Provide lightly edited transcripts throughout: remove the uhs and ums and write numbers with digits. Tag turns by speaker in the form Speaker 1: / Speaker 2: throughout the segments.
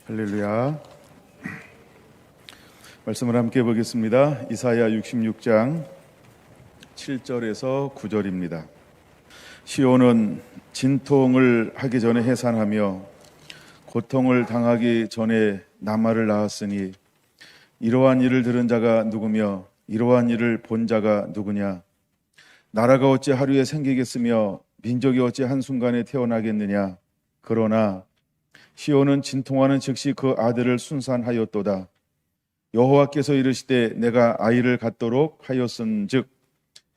Speaker 1: 할렐루야. 말씀을 함께 보겠습니다. 이사야 66장 7절에서 9절입니다. 시온은 진통을 하기 전에 해산하며 고통을 당하기 전에 남아를 낳았으니 이러한 일을 들은 자가 누구며 이러한 일을 본 자가 누구냐? 나라가 어찌 하루에 생기겠으며 민족이 어찌 한순간에 태어나겠느냐? 그러나 시온은 진통하는 즉시 그 아들을 순산하였도다. 여호와께서 이르시되 내가 아이를 갖도록 하였은즉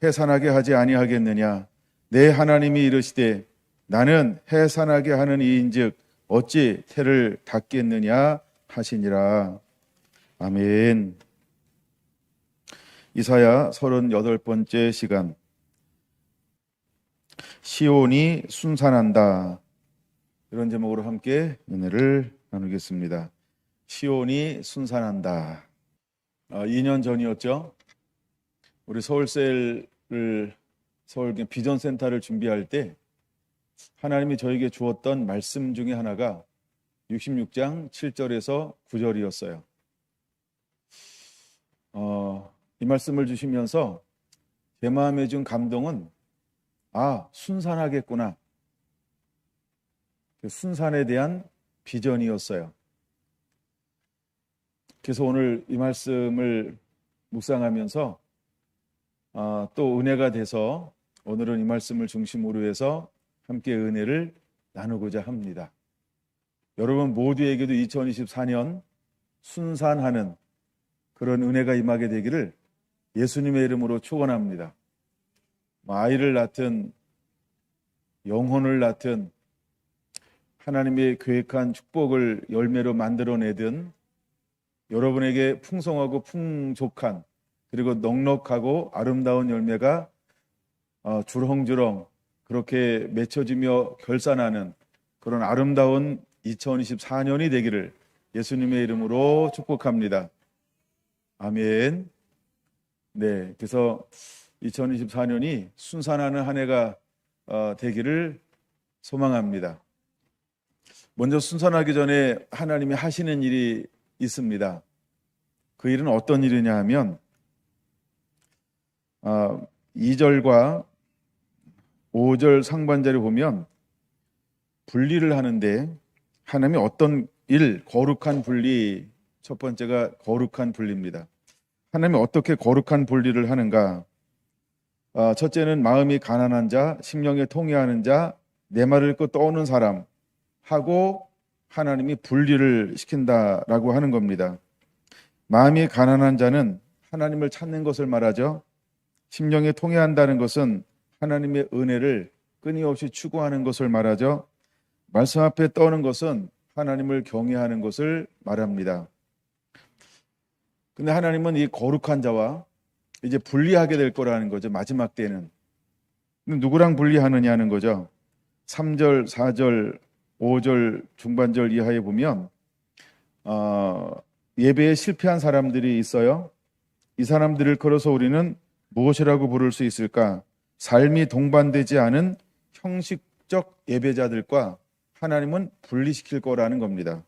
Speaker 1: 해산하게 하지 아니하겠느냐? 내 하나님이 이르시되 나는 해산하게 하는 이인즉 어찌 태를 닫겠느냐 하시니라. 아멘. 이사야 38번째 시간. 시온이 순산한다. 이런 제목으로 함께 은혜를 나누겠습니다. 시온이 순산한다. 2년 전이었죠. 우리 서울 비전센터를 준비할 때 하나님이 저에게 주었던 말씀 중에 하나가 66장 7절에서 9절이었어요. 이 말씀을 주시면서 제 마음에 준 감동은 순산하겠구나. 순산에 대한 비전이었어요. 그래서 오늘 이 말씀을 묵상하면서 또 은혜가 돼서 오늘은 이 말씀을 중심으로 해서 함께 은혜를 나누고자 합니다. 여러분 모두에게도 2024년 순산하는 그런 은혜가 임하게 되기를 예수님의 이름으로 축원합니다. 아이를 낳든 영혼을 낳든 하나님의 계획한 축복을 열매로 만들어내든 여러분에게 풍성하고 풍족한 그리고 넉넉하고 아름다운 열매가 주렁주렁 그렇게 맺혀지며 결산하는 그런 아름다운 2024년이 되기를 예수님의 이름으로 축복합니다. 아멘. 네, 그래서 2024년이 순산하는 한 해가 되기를 소망합니다. 먼저 순산하기 전에 하나님이 하시는 일이 있습니다. 그 일은 어떤 일이냐 하면 2절과 5절 상반절에 보면 분리를 하는데 하나님이 어떤 일, 거룩한 분리, 첫 번째가 거룩한 분리입니다. 하나님이 어떻게 거룩한 분리를 하는가? 첫째는 마음이 가난한 자, 심령에 통회하는 자, 내 말을 듣고 떠오는 사람 하고 하나님이 분리를 시킨다라고 하는 겁니다. 마음이 가난한 자는 하나님을 찾는 것을 말하죠. 심령에 통회한다는 것은 하나님의 은혜를 끊임없이 추구하는 것을 말하죠. 말씀 앞에 떠오는 것은 하나님을 경외하는 것을 말합니다. 근데 하나님은 이 거룩한 자와 이제 분리하게 될 거라는 거죠. 마지막 때는. 누구랑 분리하느냐는 거죠. 3절, 4절, 5절 중반절 이하에 보면 예배에 실패한 사람들이 있어요. 이 사람들을 걸어서 우리는 무엇이라고 부를 수 있을까? 삶이 동반되지 않은 형식적 예배자들과 하나님은 분리시킬 거라는 겁니다.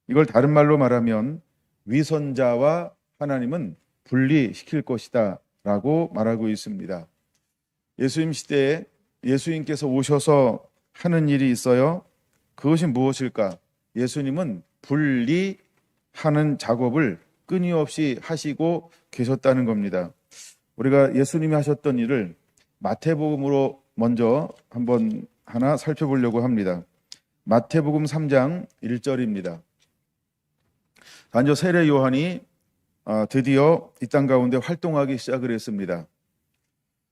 Speaker 1: 이걸 다른 말로 말하면 위선자와 하나님은 분리시킬 것이다 라고 말하고 있습니다. 예수님 시대에 예수님께서 오셔서 하는 일이 있어요. 그것이 무엇일까? 예수님은 분리하는 작업을 끊임없이 하시고 계셨다는 겁니다. 우리가 예수님이 하셨던 일을 마태복음으로 먼저 한번 하나 살펴보려고 합니다. 마태복음 3장 1절입니다. 단저 세례 요한이 드디어 이 땅 가운데 활동하기 시작을 했습니다.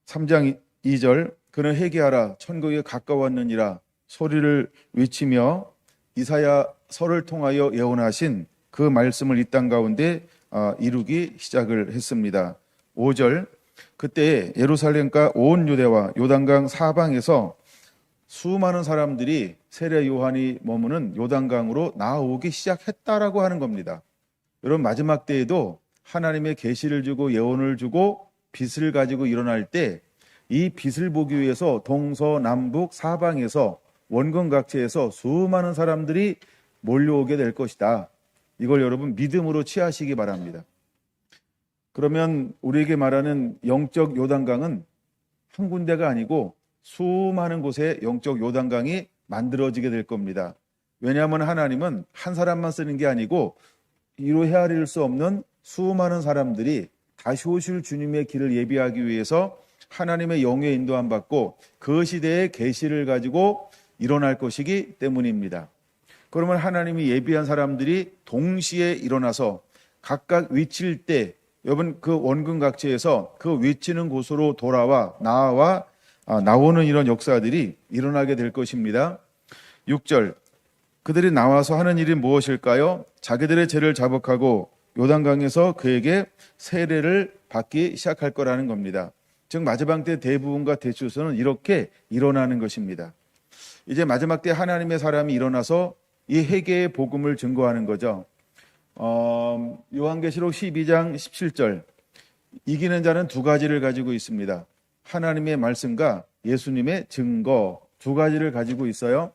Speaker 1: 3장 2절 그는 회개하라 천국에 가까웠느니라 소리를 외치며 이사야서를 통하여 예언하신 그 말씀을 이 땅 가운데 이루기 시작을 했습니다. 5절 그때 예루살렘과 온 유대와 요단강 사방에서 수많은 사람들이 세례 요한이 머무는 요단강으로 나오기 시작했다라고 하는 겁니다. 여러분 마지막 때에도 하나님의 계시를 주고 예언을 주고 빛을 가지고 일어날 때 이 빛을 보기 위해서 동서남북 사방에서 원근각지에서 수많은 사람들이 몰려오게 될 것이다 이걸 여러분 믿음으로 취하시기 바랍니다. 그러면 우리에게 말하는 영적 요단강은 한 군데가 아니고 수많은 곳에 영적 요단강이 만들어지게 될 겁니다. 왜냐하면 하나님은 한 사람만 쓰는 게 아니고 이로 헤아릴 수 없는 수많은 사람들이 다시 오실 주님의 길을 예비하기 위해서 하나님의 영의 인도함 받고 그 시대의 계시를 가지고 일어날 것이기 때문입니다. 그러면 하나님이 예비한 사람들이 동시에 일어나서 각각 위치일 때 여러분 그 원근각지에서 그 위치는 곳으로 돌아와 나오는 이런 역사들이 일어나게 될 것입니다. 6절 그들이 나와서 하는 일이 무엇일까요? 자기들의 죄를 자복하고 요단강에서 그에게 세례를 받기 시작할 거라는 겁니다. 즉 마지막 때 대부분과 대수서는 이렇게 일어나는 것입니다. 이제 마지막 때 하나님의 사람이 일어나서 이 회개의 복음을 증거하는 거죠. 요한계시록 12장 17절 이기는 자는 두 가지를 가지고 있습니다. 하나님의 말씀과 예수님의 증거 두 가지를 가지고 있어요.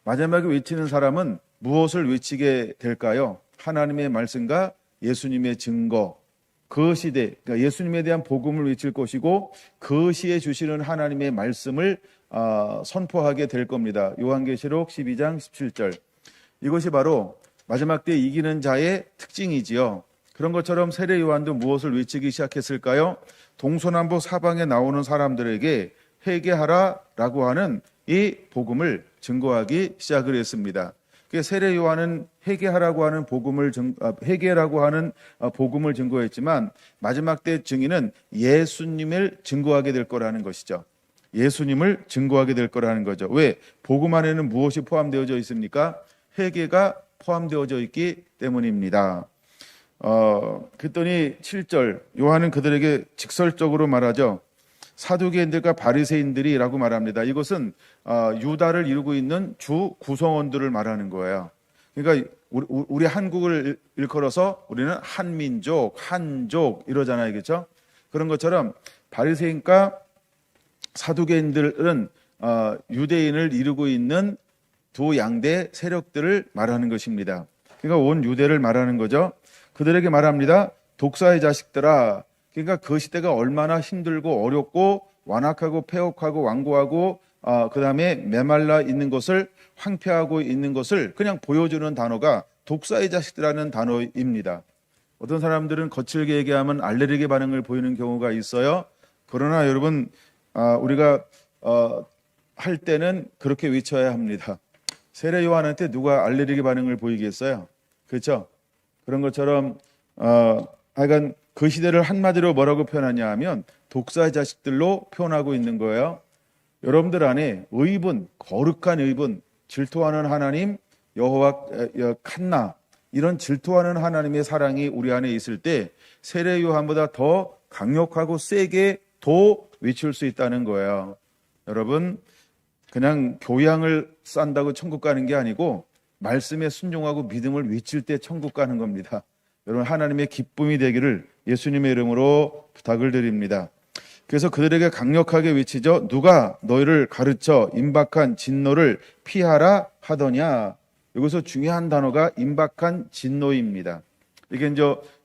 Speaker 1: 마지막에 외치는 사람은 무엇을 외치게 될까요? 하나님의 말씀과 예수님의 증거 그 시대 그러니까 예수님에 대한 복음을 외칠 것이고 그 시에 주시는 하나님의 말씀을 선포하게 될 겁니다. 요한계시록 12장 17절 이것이 바로 마지막 때 이기는 자의 특징이지요. 그런 것처럼 세례 요한도 무엇을 외치기 시작했을까요? 동서남북 사방에 나오는 사람들에게 회개하라라고 하는 이 복음을 증거하기 시작을 했습니다. 세례 요한은 회개라고 하는 복음을 증거했지만 마지막 때 증인은 예수님을 증거하게 될 거라는 것이죠. 예수님을 증거하게 될 거라는 거죠. 왜? 복음 안에는 무엇이 포함되어져 있습니까? 회개가 포함되어져 있기 때문입니다. 그랬더니 7절 요한은 그들에게 직설적으로 말하죠. 사두개인들과 바리새인들이라고 말합니다. 이것은 유다를 이루고 있는 주 구성원들을 말하는 거예요. 그러니까 우리 한국을 일컬어서 우리는 한민족, 한족 이러잖아요, 그렇죠? 그런 것처럼 바리새인과 사두개인들은 유대인을 이루고 있는 두 양대 세력들을 말하는 것입니다. 그러니까 온 유대를 말하는 거죠. 그들에게 말합니다. 독사의 자식들아. 그러니까 그 시대가 얼마나 힘들고 어렵고 완악하고 폐역하고 완고하고 그 다음에 메말라 있는 것을 황폐하고 있는 것을 그냥 보여주는 단어가 독사의 자식들이라는 단어입니다. 어떤 사람들은 거칠게 얘기하면 알레르기 반응을 보이는 경우가 있어요. 그러나 여러분 우리가 할 때는 그렇게 외쳐야 합니다. 세례 요한한테 누가 알레르기 반응을 보이겠어요? 그렇죠? 그런 것처럼 하여간 그 시대를 한마디로 뭐라고 표현하냐 하면 독사의 자식들로 표현하고 있는 거예요. 여러분들 안에 의분, 거룩한 의분, 질투하는 하나님, 여호와 칸나 이런 질투하는 하나님의 사랑이 우리 안에 있을 때 세례 요한보다 더 강력하고 세게 더 외칠 수 있다는 거예요. 여러분 그냥 교양을 싼다고 천국 가는 게 아니고 말씀에 순종하고 믿음을 외칠 때 천국 가는 겁니다. 여러분 하나님의 기쁨이 되기를 예수님의 이름으로 부탁을 드립니다. 그래서 그들에게 강력하게 외치죠. 누가 너희를 가르쳐 임박한 진노를 피하라 하더냐. 여기서 중요한 단어가 임박한 진노입니다. 이게 이제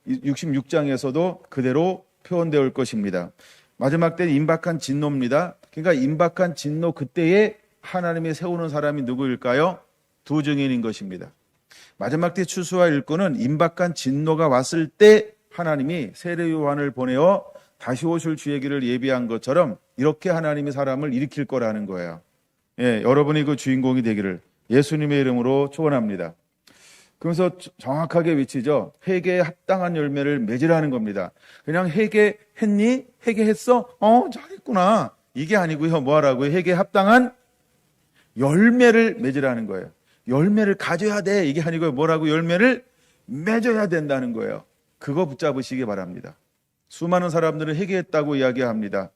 Speaker 1: 66장에서도 그대로 표현되어 올 것입니다. 마지막 때는 임박한 진노입니다. 그러니까 임박한 진노 그때에 하나님이 세우는 사람이 누구일까요? 두 증인인 것입니다. 마지막 때 추수와 일꾼은 임박한 진노가 왔을 때 하나님이 세례 요한을 보내어 다시 오실 주의 길을 예비한 것처럼 이렇게 하나님이 사람을 일으킬 거라는 거예요. 예, 여러분이 그 주인공이 되기를 예수님의 이름으로 축원합니다. 그러면서 정확하게 외치죠. 회개에 합당한 열매를 맺으라는 겁니다. 그냥 회개했니? 회개했어? 잘했구나. 이게 아니고요. 뭐 하라고요? 회개에 합당한 열매를 맺으라는 거예요. 열매를 가져야 돼. 이게 아니고요. 뭐라고? 열매를 맺어야 된다는 거예요. 그거 붙잡으시기 바랍니다. 수많은 사람들은 회개했다고 이야기합니다.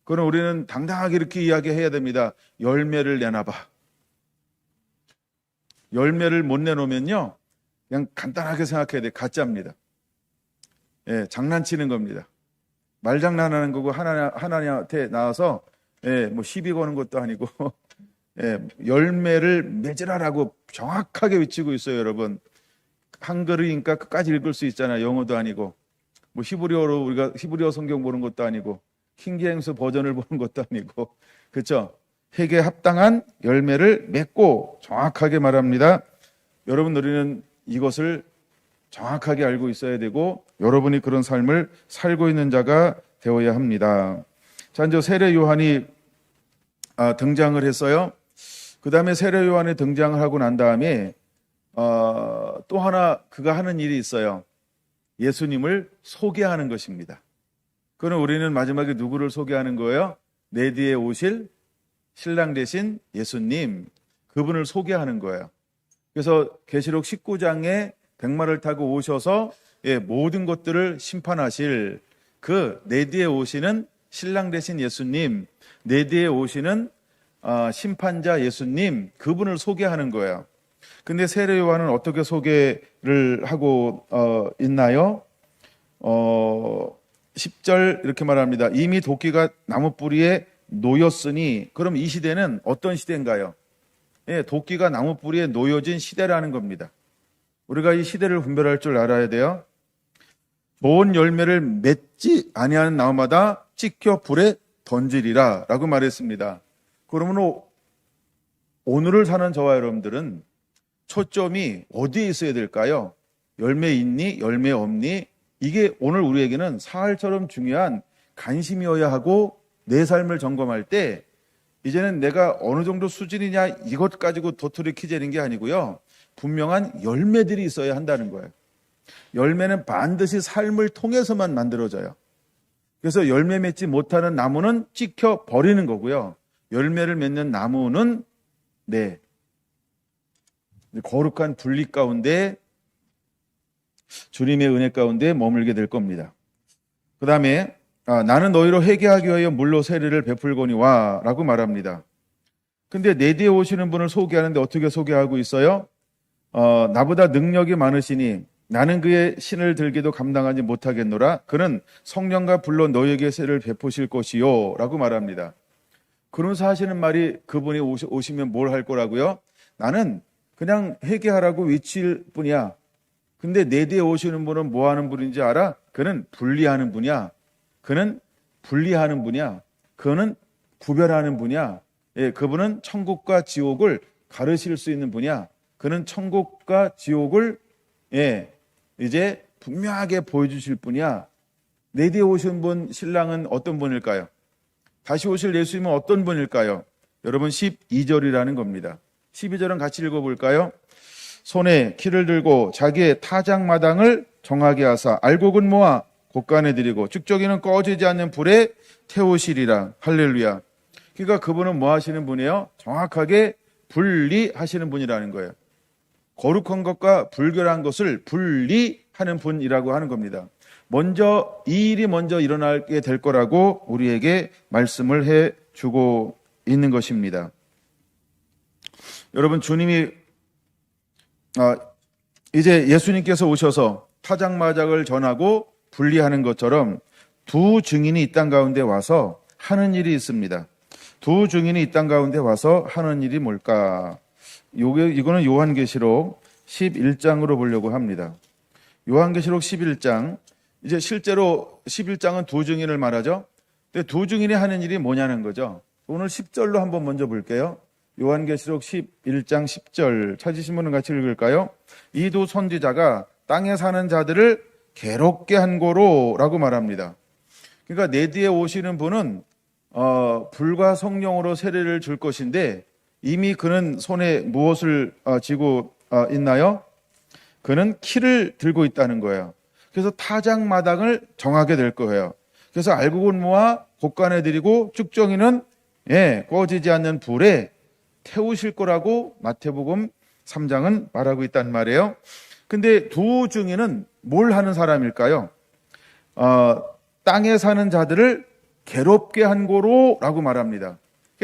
Speaker 1: 그럼 우리는 당당하게 이렇게 이야기해야 됩니다. 열매를 내놔봐. 열매를 못 내놓으면요. 그냥 간단하게 생각해야 돼. 가짜입니다. 예, 장난치는 겁니다. 말장난하는 거고 하나님한테 나와서 뭐 시비 거는 것도 아니고 열매를 맺으라라고 정확하게 외치고 있어요, 여러분. 한글이니까 끝까지 읽을 수 있잖아요. 영어도 아니고. 뭐 히브리어로 우리가 히브리어 성경 보는 것도 아니고 킹제임스 버전을 보는 것도 아니고. 그렇죠? 회개에 합당한 열매를 맺고 정확하게 말합니다. 여러분 우리는 이것을 정확하게 알고 있어야 되고 여러분이 그런 삶을 살고 있는 자가 되어야 합니다. 자, 이제 세례 요한이 등장을 했어요. 그 다음에 세례 요한이 등장을 하고 난 다음에 또 하나 그가 하는 일이 있어요. 예수님을 소개하는 것입니다. 그는 우리는 마지막에 누구를 소개하는 거예요? 내 뒤에 오실 신랑 되신 예수님, 그분을 소개하는 거예요. 그래서 계시록 19장에 백마를 타고 오셔서 모든 것들을 심판하실 그 내 뒤에 오시는 신랑 되신 예수님, 내 뒤에 오시는 심판자 예수님, 그분을 소개하는 거예요. 근데 세례 요한은 어떻게 소개를 하고 있나요? 10절 이렇게 말합니다. 이미 도끼가 나무 뿌리에 놓였으니, 그럼 이 시대는 어떤 시대인가요? 도끼가 나무 뿌리에 놓여진 시대라는 겁니다. 우리가 이 시대를 분별할 줄 알아야 돼요. 좋은 열매를 맺지 아니하는 나무마다 찍혀 불에 던지리라 라고 말했습니다. 그러면 오늘을 사는 저와 여러분들은 초점이 어디에 있어야 될까요? 열매 있니? 열매 없니? 이게 오늘 우리에게는 사활처럼 중요한 관심이어야 하고, 내 삶을 점검할 때 이제는 내가 어느 정도 수준이냐 이것 가지고 도토리 키재는 게 아니고요, 분명한 열매들이 있어야 한다는 거예요. 열매는 반드시 삶을 통해서만 만들어져요. 그래서 열매 맺지 못하는 나무는 찍혀 버리는 거고요, 열매를 맺는 나무는 거룩한 분리 가운데, 주님의 은혜 가운데 머물게 될 겁니다. 그 다음에 나는 너희로 회개하기 위하여 물로 세례를 베풀거니와 라고 말합니다. 근데 내 뒤에 오시는 분을 소개하는데 어떻게 소개하고 있어요? 나보다 능력이 많으시니 나는 그의 신을 들기도 감당하지 못하겠노라. 그는 성령과 불로 너희에게 세례를 베푸실 것이요 라고 말합니다. 그러면서 하시는 말이, 그분이 오시면 뭘 할 거라고요? 나는 그냥 회개하라고 외칠 뿐이야. 근데 내 뒤에 오시는 분은 뭐 하는 분인지 알아? 그는 분리하는 분이야. 그는 분리하는 분이야. 그는 구별하는 분이야. 그분은 천국과 지옥을 가르칠 수 있는 분이야. 그는 천국과 지옥을 이제 분명하게 보여주실 분이야. 내 뒤에 오신 분, 신랑은 어떤 분일까요? 다시 오실 예수님은 어떤 분일까요? 여러분 12절이라는 겁니다. 12절은 같이 읽어볼까요? 손에 키를 들고 자기의 타작마당을 정하게 하사 알곡은 모아 곳간에 드리고 쭉저기는 꺼지지 않는 불에 태우시리라. 할렐루야. 그러니까 그분은 뭐 하시는 분이에요? 정확하게 분리하시는 분이라는 거예요. 거룩한 것과 불결한 것을 분리하는 분이라고 하는 겁니다. 이 일이 먼저 일어나게 될 거라고 우리에게 말씀을 해주고 있는 것입니다. 여러분, 주님이 이제 예수님께서 오셔서 타작마작을 전하고 분리하는 것처럼 두 증인이 이 땅 가운데 와서 하는 일이 있습니다. 두 증인이 이 땅 가운데 와서 하는 일이 뭘까? 이거는 요한계시록 11장으로 보려고 합니다. 요한계시록 11장, 이제 실제로 11장은 두 증인을 말하죠. 근데 두 증인이 하는 일이 뭐냐는 거죠. 오늘 10절로 한번 먼저 볼게요. 요한계시록 11장 10절 찾으신 분은 같이 읽을까요? 이 두 선지자가 땅에 사는 자들을 괴롭게 한 고로라고 말합니다. 그러니까 내 뒤에 오시는 분은 불과 성령으로 세례를 줄 것인데, 이미 그는 손에 무엇을 쥐고 있나요? 그는 키를 들고 있다는 거예요. 그래서 타작마당을 정하게 될 거예요. 그래서 알곡은 모아 곳간에 드리고 쭉정이는 꺼지지 않는 불에 태우실 거라고 마태복음 3장은 말하고 있단 말이에요. 근데 두 증인은 뭘 하는 사람일까요? 땅에 사는 자들을 괴롭게 한 고로라고 말합니다.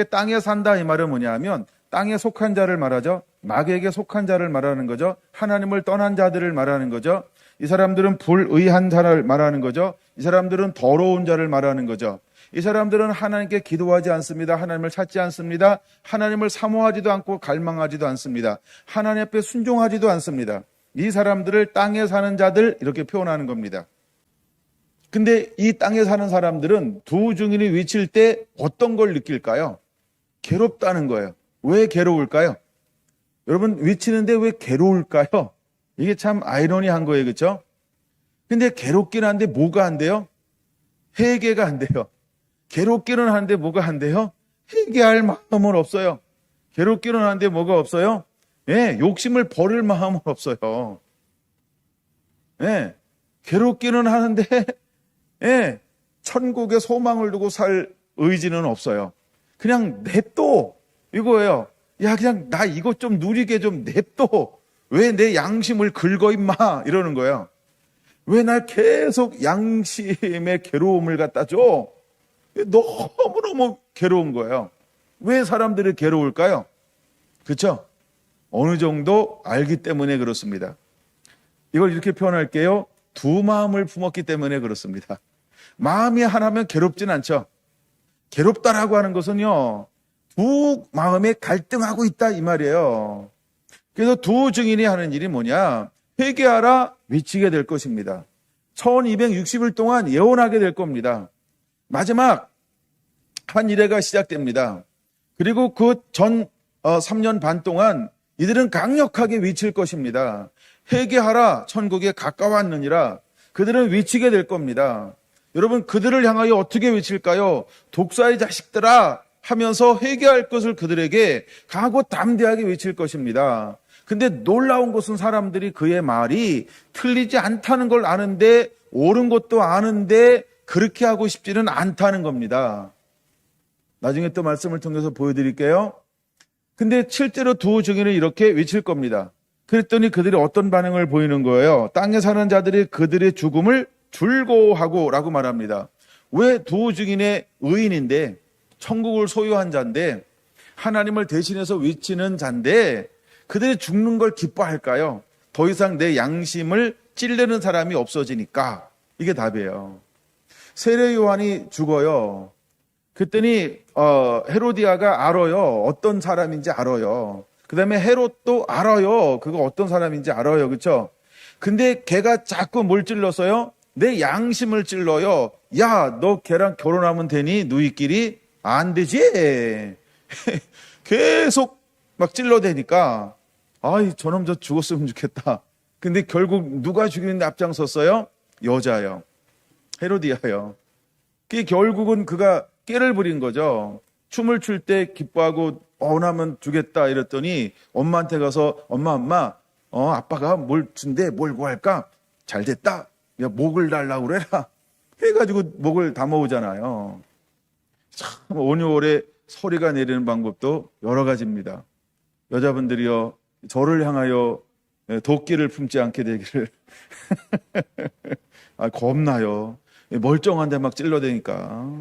Speaker 1: 땅에 산다 이 말은 뭐냐면 땅에 속한 자를 말하죠. 마귀에게 속한 자를 말하는 거죠. 하나님을 떠난 자들을 말하는 거죠. 이 사람들은 불의한 자를 말하는 거죠. 이 사람들은 더러운 자를 말하는 거죠. 이 사람들은 하나님께 기도하지 않습니다. 하나님을 찾지 않습니다. 하나님을 사모하지도 않고 갈망하지도 않습니다. 하나님 앞에 순종하지도 않습니다. 이 사람들을 땅에 사는 자들 이렇게 표현하는 겁니다. 근데 이 땅에 사는 사람들은 두 증인이 외칠 때 어떤 걸 느낄까요? 괴롭다는 거예요. 왜 괴로울까요? 여러분, 외치는데 왜 괴로울까요? 이게 참 아이러니한 거예요. 그렇죠? 근데 괴롭긴 한데 뭐가 안 돼요? 회개가 안 돼요. 괴롭기는 한데 뭐가 안 돼요? 회개할 마음은 없어요. 괴롭기는 한데 뭐가 없어요? 예, 욕심을 버릴 마음은 없어요. 예, 괴롭기는 하는데 예, 천국에 소망을 두고 살 의지는 없어요. 그냥 냅둬 이거예요. 야, 그냥 나 이거 좀 누리게 좀 냅둬. 왜 내 양심을 긁어 임마 이러는 거예요. 왜 날 계속 양심의 괴로움을 갖다 줘? 너무너무 괴로운 거예요. 왜 사람들이 괴로울까요? 그렇죠? 어느 정도 알기 때문에 그렇습니다. 이걸 이렇게 표현할게요. 두 마음을 품었기 때문에 그렇습니다. 마음이 하나면 괴롭진 않죠. 괴롭다라고 하는 것은요, 두 마음에 갈등하고 있다 이 말이에요. 그래서 두 증인이 하는 일이 뭐냐? 회개하라 외치게 될 것입니다. 1260일 동안 예언하게 될 겁니다. 마지막 한 일회가 시작됩니다. 그리고 그 전 3년 반 동안 이들은 강력하게 외칠 것입니다. 회개하라 천국에 가까웠느니라. 그들은 외치게 될 겁니다. 여러분, 그들을 향하여 어떻게 외칠까요? 독사의 자식들아 하면서 회개할 것을 그들에게 강하고 담대하게 외칠 것입니다. 근데 놀라운 것은 사람들이 그의 말이 틀리지 않다는 걸 아는데, 옳은 것도 아는데 그렇게 하고 싶지는 않다는 겁니다. 나중에 또 말씀을 통해서 보여드릴게요. 근데 실제로 두 증인은 이렇게 외칠 겁니다. 그랬더니 그들이 어떤 반응을 보이는 거예요? 땅에 사는 자들이 그들의 죽음을 즐거워하고 라고 말합니다. 왜 두 증인의 의인인데, 천국을 소유한 자인데, 하나님을 대신해서 외치는 자인데 그들이 죽는 걸 기뻐할까요? 더 이상 내 양심을 찔르는 사람이 없어지니까. 이게 답이에요. 세례 요한이 죽어요. 그랬더니 헤로디아가 알아요. 어떤 사람인지 알아요. 그 다음에 헤롯도 알아요. 그거 어떤 사람인지 알아요. 그렇죠? 근데 걔가 자꾸 뭘 찔렀어요? 내 양심을 찔러요. 야, 너 걔랑 결혼하면 되니? 누이끼리? 안 되지? 계속 막 찔러대니까, 아이, 저놈 저 죽었으면 좋겠다. 근데 결국 누가 죽이는데 앞장섰어요? 여자요. 헤로디아요. 그게 결국은 그가 깨를 부린 거죠. 춤을 출 때 기뻐하고 원하면 주겠다 이랬더니 엄마한테 가서 엄마 아빠가 뭘 준대, 뭘 구할까? 잘 됐다. 야, 목을 달라고 그래라. 해가지고 목을 담아오잖아요. 참 온유월에 소리가 내리는 방법도 여러 가지입니다. 여자분들이요, 저를 향하여 도끼를 품지 않게 되기를. 겁나요. 멀쩡한데 막 찔러대니까.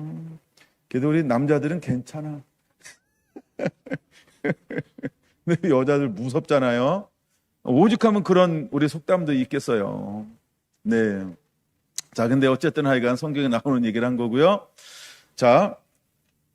Speaker 1: 그래도 우리 남자들은 괜찮아. 근데 여자들 무섭잖아요. 오죽하면 그런 우리 속담도 있겠어요. 네. 자, 근데 어쨌든 하여간 성경에 나오는 얘기를 한 거고요. 자,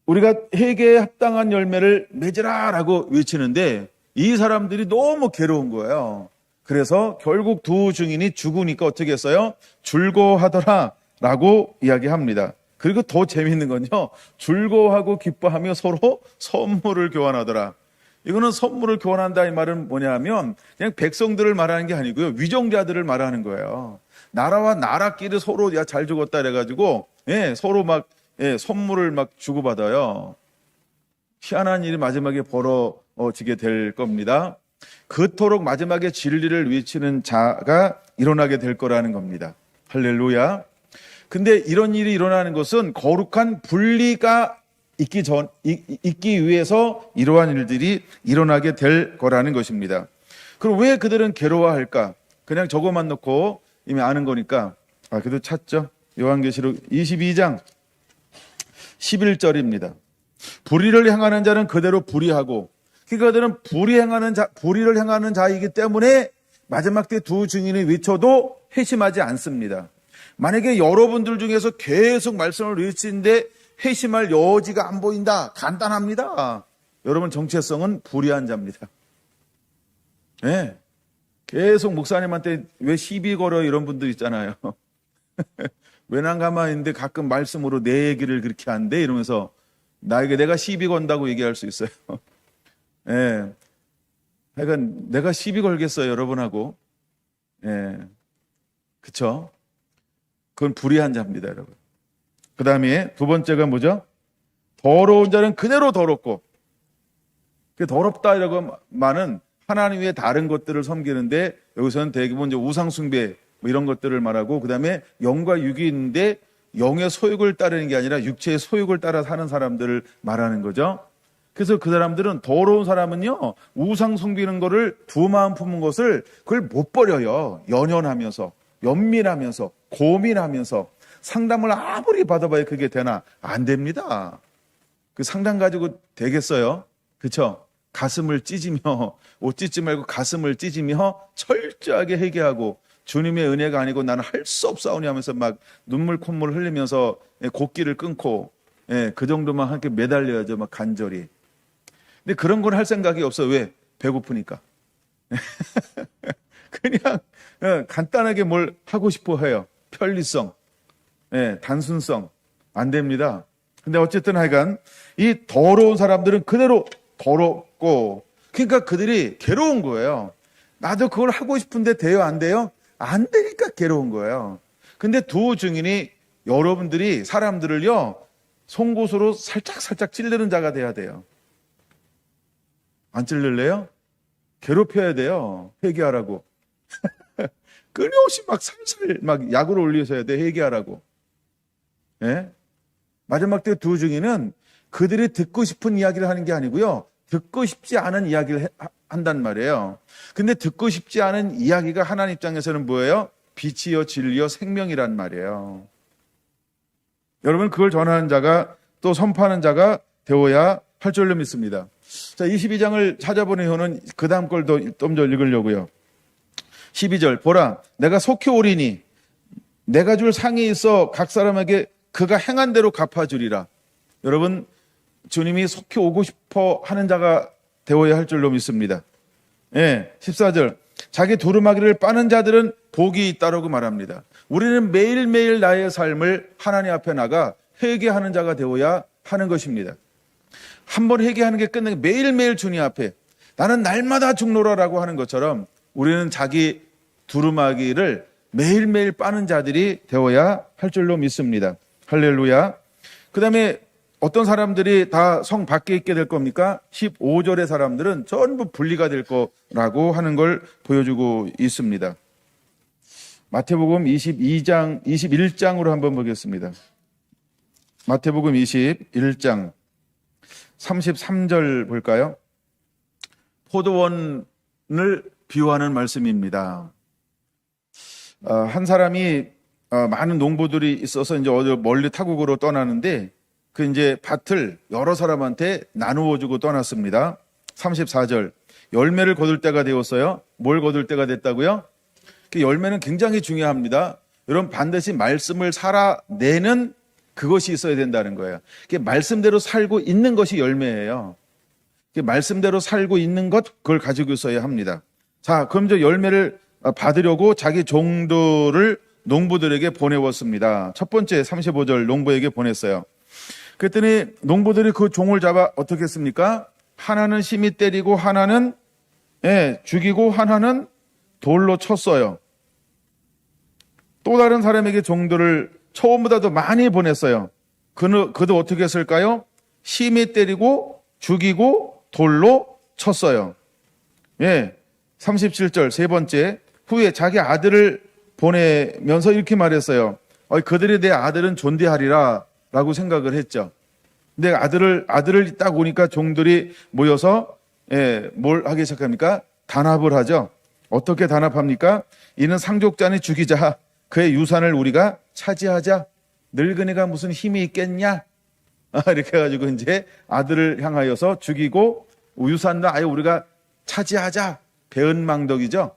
Speaker 1: 우리가 회개에 합당한 열매를 맺으라라고 외치는데 이 사람들이 너무 괴로운 거예요. 그래서 결국 두 증인이 죽으니까 어떻게 했어요? 즐거워하더라라고 이야기합니다. 그리고 더 재미있는 건요, 즐거워하고 기뻐하며 서로 선물을 교환하더라. 이거는 선물을 교환한다 이 말은 뭐냐 하면 그냥 백성들을 말하는 게 아니고요, 위정자들을 말하는 거예요. 나라와 나라끼리 서로 야 잘 죽었다 그래가지고 서로 막 선물을 막 주고받아요. 희한한 일이 마지막에 벌어지게 될 겁니다. 그토록 마지막에 진리를 외치는 자가 일어나게 될 거라는 겁니다. 할렐루야. 근데 이런 일이 일어나는 것은 거룩한 분리가 있기 위해서 이러한 일들이 일어나게 될 거라는 것입니다. 그럼 왜 그들은 괴로워할까? 그냥 저거만 놓고 이미 아는 거니까. 그래도 찾죠. 요한계시록 22장 11절입니다. 불의를 행하는 자는 그대로 불의하고, 그들은 불의를 행하는 자이기 때문에 마지막 때 두 증인이 외쳐도 회심하지 않습니다. 만약에 여러분들 중에서 계속 말씀을 외치는데 회심할 여지가 안 보인다. 간단합니다. 여러분 정체성은 불의한 자입니다. 네. 계속 목사님한테 왜 시비 걸어 이런 분들 있잖아요. 왜 난 가만히 있는데 가끔 말씀으로 내 얘기를 그렇게 한대 이러면서 나에게 내가 시비 건다고 얘기할 수 있어요. 예. 하여간 내가 시비 걸겠어요, 여러분하고. 예. 그쵸? 그건 불의한 자입니다, 여러분. 그 다음에 두 번째가 뭐죠? 더러운 자는 그대로 더럽고, 그 더럽다 이라고 말은 하나님 외에 다른 것들을 섬기는데, 여기서는 대부분 이제 우상숭배 뭐 이런 것들을 말하고, 그 다음에 영과 육이 있는데 영의 소욕을 따르는 게 아니라 육체의 소욕을 따라 사는 사람들을 말하는 거죠. 그래서 그 사람들은, 더러운 사람은요, 우상 섬기는 거를 두 마음 품은 것을 그걸 못 버려요. 연연하면서, 연민하면서, 고민하면서 상담을 아무리 받아봐야 그게 되나? 안 됩니다. 그 상담 가지고 되겠어요? 그쵸? 가슴을 찢으며, 옷 찢지 말고 가슴을 찢으며 철저하게 회개하고, 주님의 은혜가 아니고 나는 할 수 없사오니 하면서 막 눈물 콧물 흘리면서 곡기를 끊고, 그 정도만 함께 매달려야죠. 막 간절히. 근데 그런 걸 할 생각이 없어요. 왜? 배고프니까. 그냥 간단하게 뭘 하고 싶어 해요. 편리성, 단순성. 안 됩니다. 근데 어쨌든 하여간 이 더러운 사람들은 그대로 더럽고, 그러니까 그들이 괴로운 거예요. 나도 그걸 하고 싶은데 돼요? 안 돼요? 안 되니까 괴로운 거예요. 근데 두 증인이 여러분들이 사람들을요, 송곳으로 살짝 찌르는 자가 돼야 돼요. 안 찔릴래요? 괴롭혀야 돼요. 회개하라고. 끊임없이 막 살살 막 약을 올리셔야 돼. 회개하라고. 예? 마지막 때 두 증인은 그들이 듣고 싶은 이야기를 하는 게 아니고요, 듣고 싶지 않은 이야기를 한단 말이에요. 근데 듣고 싶지 않은 이야기가 하나님 입장에서는 뭐예요? 빛이요 진리요 생명이란 말이에요. 여러분, 그걸 전하는 자가 또 선포하는 자가 되어야 할 줄로 믿습니다. 자, 22장을 찾아보는 이유는 그 다음 걸 좀 더 읽으려고요. 12절, 보라, 내가 속히 오리니 내가 줄 상이 있어 각 사람에게 그가 행한 대로 갚아주리라. 여러분, 주님이 속히 오고 싶어 하는 자가 되어야 할 줄로 믿습니다. 14절, 자기 두루마기를 빠는 자들은 복이 있다라고 말합니다. 우리는 매일매일 나의 삶을 하나님 앞에 나가 회개하는 자가 되어야 하는 것입니다. 한번 회개하는 게 끝나게 매일매일 주님 앞에 나는 날마다 죽노라라고 하는 것처럼 우리는 자기 두루마기를 매일매일 빠는 자들이 되어야 할 줄로 믿습니다. 할렐루야. 그 다음에 어떤 사람들이 다 성 밖에 있게 될 겁니까? 15절의 사람들은 전부 분리가 될 거라고 하는 걸 보여주고 있습니다. 마태복음 21장으로 한번 보겠습니다. 마태복음 21장 33절 볼까요? 포도원을 비유하는 말씀입니다. 한 사람이 많은 농부들이 있어서 이제 어디 멀리 타국으로 떠나는데 그 이제 밭을 여러 사람한테 나누어 주고 떠났습니다. 34절, 열매를 거둘 때가 되었어요. 뭘 거둘 때가 됐다고요? 그 열매는 굉장히 중요합니다. 여러분, 반드시 말씀을 살아내는 그것이 있어야 된다는 거예요. 말씀대로 살고 있는 것이 열매예요. 말씀대로 살고 있는 것, 그걸 가지고 있어야 합니다. 자, 그럼 이제 열매를 받으려고 자기 종들을 농부들에게 보내왔습니다. 첫 번째 35절 농부에게 보냈어요. 그랬더니 농부들이 그 종을 잡아 어떻게 했습니까? 하나는 심히 때리고 하나는 죽이고 하나는 돌로 쳤어요. 또 다른 사람에게 종들을 처음보다 더 많이 보냈어요. 그도 어떻게 했을까요? 심히 때리고 죽이고 돌로 쳤어요. 37절 세 번째, 후에 자기 아들을 보내면서 이렇게 말했어요. 그들이 내 아들은 존대하리라 라고 생각을 했죠. 근데 아들을 딱 오니까 종들이 모여서 뭘 하기 시작합니까? 단합을 하죠. 어떻게 단합합니까? 이는 상족자니 죽이자. 그의 유산을 우리가 차지하자. 늙은이가 무슨 힘이 있겠냐? 이렇게 해가지고 이제 아들을 향하여서 죽이고 유산도 아예 우리가 차지하자. 배은망덕이죠.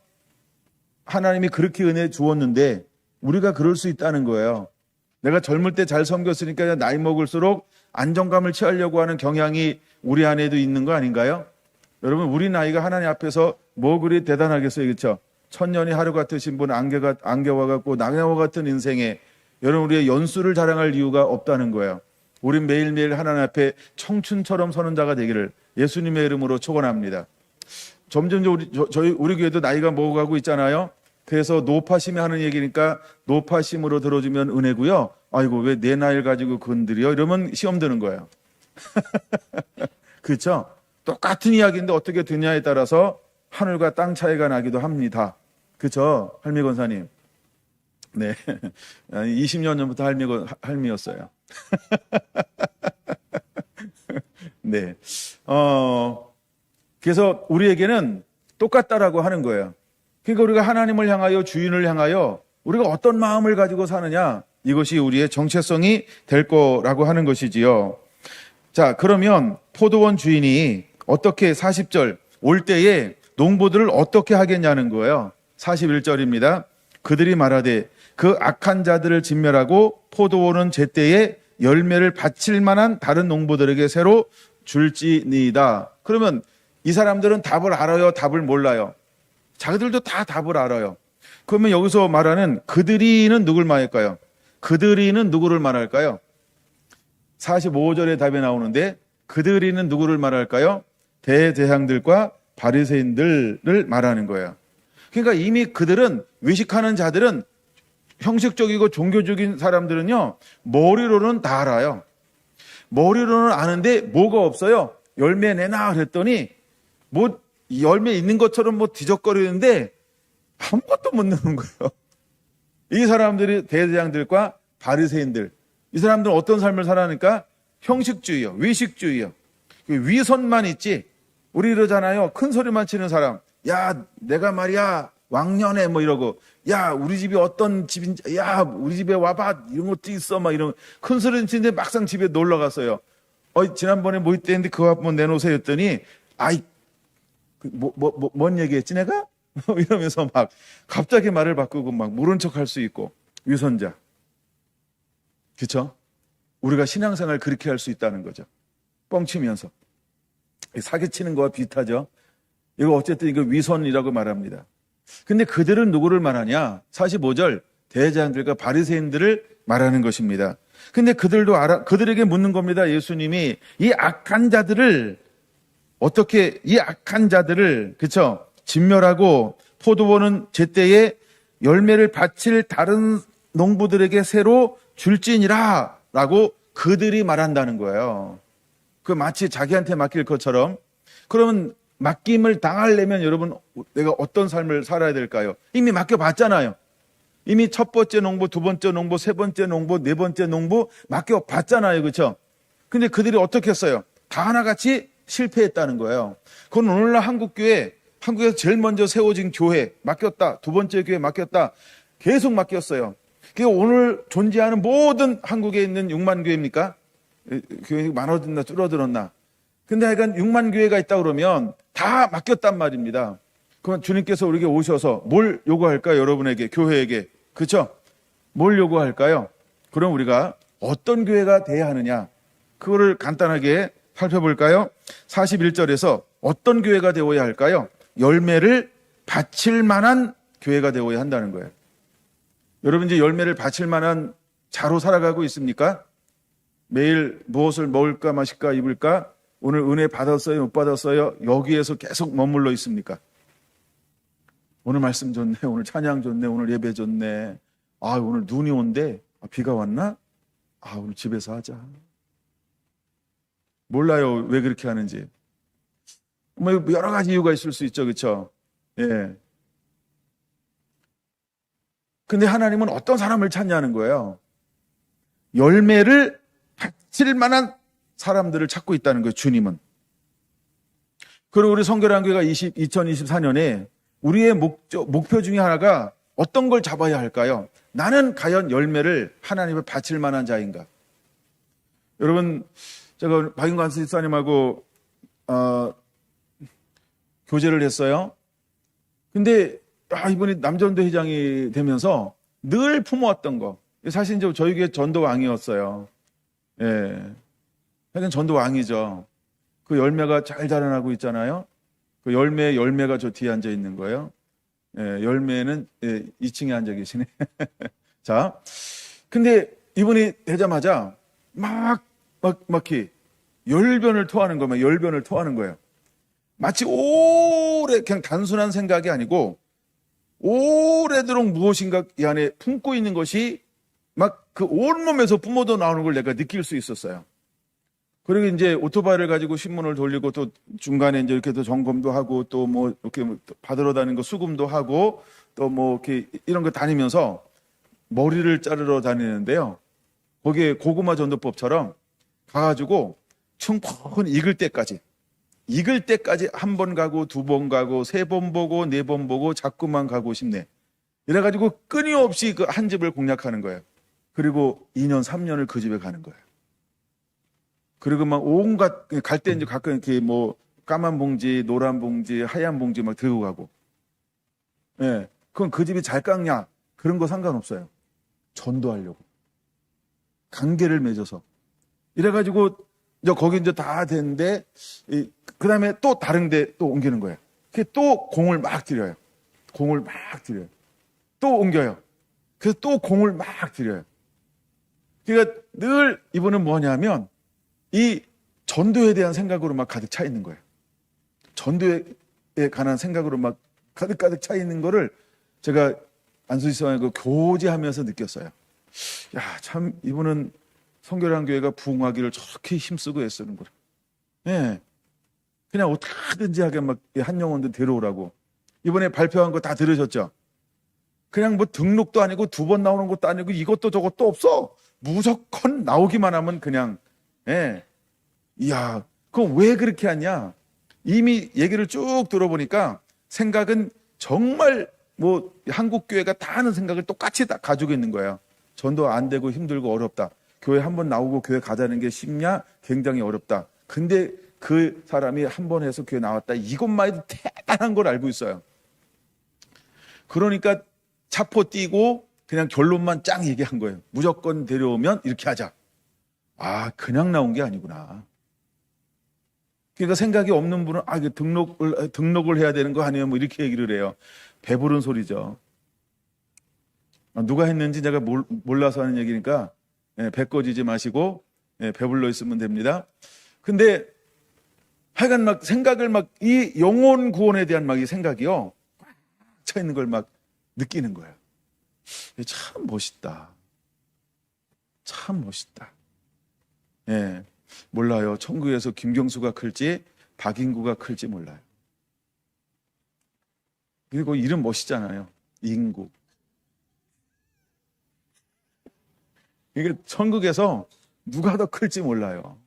Speaker 1: 하나님이 그렇게 은혜 주었는데 우리가 그럴 수 있다는 거예요. 내가 젊을 때 잘 섬겼으니까 나이 먹을수록 안정감을 취하려고 하는 경향이 우리 안에도 있는 거 아닌가요? 여러분, 우리 나이가 하나님 앞에서 뭐 그리 대단하겠어요, 그렇죠? 천년이 하루 같으신 분, 안개와 같고 낙엽과 같은 인생에 여러분 우리의 연수를 자랑할 이유가 없다는 거예요. 우린 매일매일 하나님 앞에 청춘처럼 서는 자가 되기를 예수님의 이름으로 축원합니다. 점점 우리 교회도 나이가 먹어가고 있잖아요. 그래서 노파심이 하는 얘기니까 노파심으로 들어주면 은혜고요. 아이고 왜 내 나이를 가지고 건드려? 이러면 시험 드는 거예요. 그렇죠? 똑같은 이야기인데 어떻게 듣냐에 따라서 하늘과 땅 차이가 나기도 합니다. 그렇죠? 할미 권사님. 네. 20년 전부터 할미였어요. 네. 그래서 우리에게는 똑같다라고 하는 거예요. 그러니까 우리가 하나님을 향하여 주인을 향하여 우리가 어떤 마음을 가지고 사느냐, 이것이 우리의 정체성이 될 거라고 하는 것이지요. 자, 그러면 포도원 주인이 어떻게 40절 올 때에 농부들을 어떻게 하겠냐는 거예요. 41절입니다. 그들이 말하되 그 악한 자들을 진멸하고 포도원은 제때에 열매를 바칠 만한 다른 농부들에게 새로 줄지니이다. 그러면 이 사람들은 답을 알아요? 답을 몰라요? 자기들도 다 답을 알아요. 그러면 여기서 말하는 그들이는 누굴 말할까요? 그들이는 누구를 말할까요? 45절에 답이 나오는데 그들이는 누구를 말할까요? 대제사장들과 바리새인들을 말하는 거예요. 그러니까 이미 그들은 외식하는 자들은 형식적이고 종교적인 사람들은요 머리로는 다 알아요. 머리로는 아는데 뭐가 없어요. 열매 내놔 그랬더니 뭐 열매 있는 것처럼 뭐 뒤적거리는데 아무것도 못 넣는 거예요. 이 사람들이 대제사장들과 바리새인들, 이 사람들은 어떤 삶을 살아니까 형식주의요, 외식주의요. 위선만 있지. 우리 이러잖아요. 큰 소리만 치는 사람. 야, 내가 말이야 왕년에 뭐 이러고, 야, 우리 집이 어떤 집인지, 야, 우리 집에 와봐 이런 것도 있어 막 이런 큰 소리는 치는데 막상 집에 놀러 갔어요. 지난번에 뭐 있대는데 그거 한번 내놓으세요 했더니 아이 뭔 얘기했지 내가? 이러면서 막 갑자기 말을 바꾸고 막 모른 척할 수 있고 위선자. 그렇죠? 우리가 신앙생활 그렇게 할 수 있다는 거죠. 뻥치면서 사기치는 거와 비슷하죠. 이거 어쨌든 이거 위선이라고 말합니다. 근데 그들은 누구를 말하냐? 45절 대제사장들과 바리새인들을 말하는 것입니다. 근데 그들에게 묻는 겁니다. 예수님이 이 악한 자들을 어떻게 이 악한 자들을 그쵸? 진멸하고 포도원은 제때에 열매를 바칠 다른 농부들에게 새로 줄지니라 라고 그들이 말한다는 거예요. 그 마치 자기한테 맡길 것처럼. 그러면 맡김을 당하려면 여러분 내가 어떤 삶을 살아야 될까요? 이미 맡겨봤잖아요. 이미 첫 번째 농부, 두 번째 농부, 세 번째 농부, 네 번째 농부 맡겨봤잖아요. 그렇죠? 근데 그들이 어떻게 했어요? 다 하나같이 실패했다는 거예요. 그건 오늘날 한국에서 제일 먼저 세워진 교회 맡겼다. 두 번째 교회 맡겼다. 계속 맡겼어요. 그게 오늘 존재하는 모든 한국에 있는 6만 교회입니까? 교회가 많아졌나 줄어들었나? 근데 하여간 6만 교회가 있다 그러면 다 맡겼단 말입니다. 그럼 주님께서 우리에게 오셔서 뭘 요구할까요? 여러분에게, 교회에게. 그렇죠? 뭘 요구할까요? 그럼 우리가 어떤 교회가 돼야 하느냐? 그거를 간단하게 살펴볼까요? 41절에서 어떤 교회가 되어야 할까요? 열매를 바칠 만한 교회가 되어야 한다는 거예요. 여러분 이제 열매를 바칠 만한 자로 살아가고 있습니까? 매일 무엇을 먹을까 마실까 입을까? 오늘 은혜 받았어요 못 받았어요? 여기에서 계속 머물러 있습니까? 오늘 말씀 좋네, 오늘 찬양 좋네, 오늘 예배 좋네. 아 오늘 눈이 온대. 비가 왔나? 아 오늘 집에서 하자. 몰라요 왜 그렇게 하는지. 뭐 여러 가지 이유가 있을 수 있죠, 그렇죠? 예. 근데 하나님은 어떤 사람을 찾냐는 거예요. 열매를 바칠 만한 사람들을 찾고 있다는 거예요, 주님은. 그리고 우리 성결한교회가 2024년에 우리의 목표 중에 하나가 어떤 걸 잡아야 할까요? 나는 과연 열매를 하나님을 바칠 만한 자인가? 여러분, 제가 박인관 집사님하고 교제를 했어요. 근데 이번에 남전도 회장이 되면서 늘 품어왔던 거. 사실 이제 저희 교회 전도왕이었어요. 예. 하여간 전도왕이죠. 그 열매가 잘 자라나고 있잖아요. 그 열매가 저 뒤에 앉아 있는 거예요. 열매는 2층에 앉아 계시네. 자, 근데 이분이 되자마자 막히 열변을 토하는 거면 열변을 토하는 거예요. 마치 오래 그냥 단순한 생각이 아니고 오래도록 무엇인가 이 안에 품고 있는 것이 막 그 온몸에서 뿜어져 나오는 걸 내가 느낄 수 있었어요. 그리고 이제 오토바이를 가지고 신문을 돌리고 또 중간에 이제 이렇게 또 점검도 하고 또 뭐 이렇게 받으러 다니는 거 수금도 하고 또 뭐 이렇게 이런 거 다니면서 머리를 자르러 다니는데요. 거기에 고구마 전도법처럼 가가지고 충분히 익을 때까지 한 번 가고 두 번 가고 세 번 보고 네 번 보고 자꾸만 가고 싶네. 이래가지고 끊임없이 그 한 집을 공략하는 거예요. 그리고 2년 3년을 그 집에 가는 거예요. 그리고 막 온갖 갈 때 이제 가끔 이렇게 뭐 까만 봉지, 노란 봉지, 하얀 봉지 막 들고 가고. 예. 그건 그 집이 잘 깎냐 그런 거 상관없어요. 전도하려고. 관계를 맺어서. 이래가지고 이제 거기 이제 다 됐는데 그 다음에 또 다른 데 또 옮기는 거예요. 그게 또 공을 막 들여요. 공을 막 들여요. 또 옮겨요. 그래서 또 공을 막 들여요. 그러니까 늘 이분은 뭐냐면 이 전도에 대한 생각으로 막 가득 차 있는 거예요. 전도에 관한 생각으로 막 가득 차 있는 거를 제가 안수지성에 그 교제하면서 느꼈어요. 야, 참 이분은 성결한 교회가 부흥하기를 저렇게 힘쓰고 애쓰는구나. 예. 그냥 어떻게든지 하게 막 한 영혼도 데려오라고. 이번에 발표한 거 다 들으셨죠? 그냥 뭐 등록도 아니고 두 번 나오는 것도 아니고 이것도 저것도 없어. 무조건 나오기만 하면 그냥, 예. 이야, 그럼 왜 그렇게 하냐? 이미 얘기를 쭉 들어보니까 생각은 정말 뭐 한국교회가 다 하는 생각을 똑같이 다 가지고 있는 거예요. 전도 안 되고 힘들고 어렵다. 교회 한번 나오고 교회 가자는 게 쉽냐? 굉장히 어렵다. 근데 그 사람이 한 번 해서 교회 나왔다. 이것만 해도 대단한 걸 알고 있어요. 그러니까 차포 띄고 그냥 결론만 짱 얘기한 거예요. 무조건 데려오면 이렇게 하자. 아, 그냥 나온 게 아니구나. 그러니까 생각이 없는 분은 등록을 해야 되는 거 아니에요? 뭐 이렇게 얘기를 해요. 배부른 소리죠. 누가 했는지 내가 몰라서 하는 얘기니까 배 꺼지지 마시고 배불러 있으면 됩니다. 근데 하여간 막 생각을 막 이 영혼 구원에 대한 막 이 생각이요. 꽉 차 있는 걸 막 느끼는 거예요. 참 멋있다. 참 멋있다. 예. 몰라요. 천국에서 김경수가 클지 박인구가 클지 몰라요. 그리고 이름 멋있잖아요. 인구. 이게 천국에서 누가 더 클지 몰라요.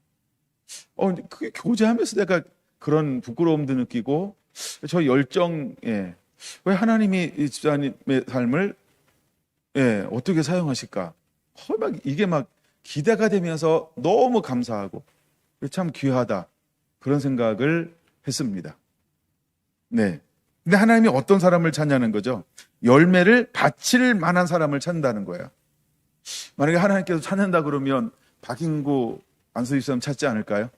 Speaker 1: 그게 교제하면서 내가 그런 부끄러움도 느끼고 저 열정에 왜 하나님이 이 집사님의 삶을 어떻게 사용하실까? 막 이게 막 기대가 되면서 너무 감사하고 참 귀하다 그런 생각을 했습니다. 네. 근데 하나님이 어떤 사람을 찾냐는 거죠. 열매를 바칠 만한 사람을 찾는다는 거예요. 만약에 하나님께서 찾는다 그러면 박인구 안수집사님 찾지 않을까요?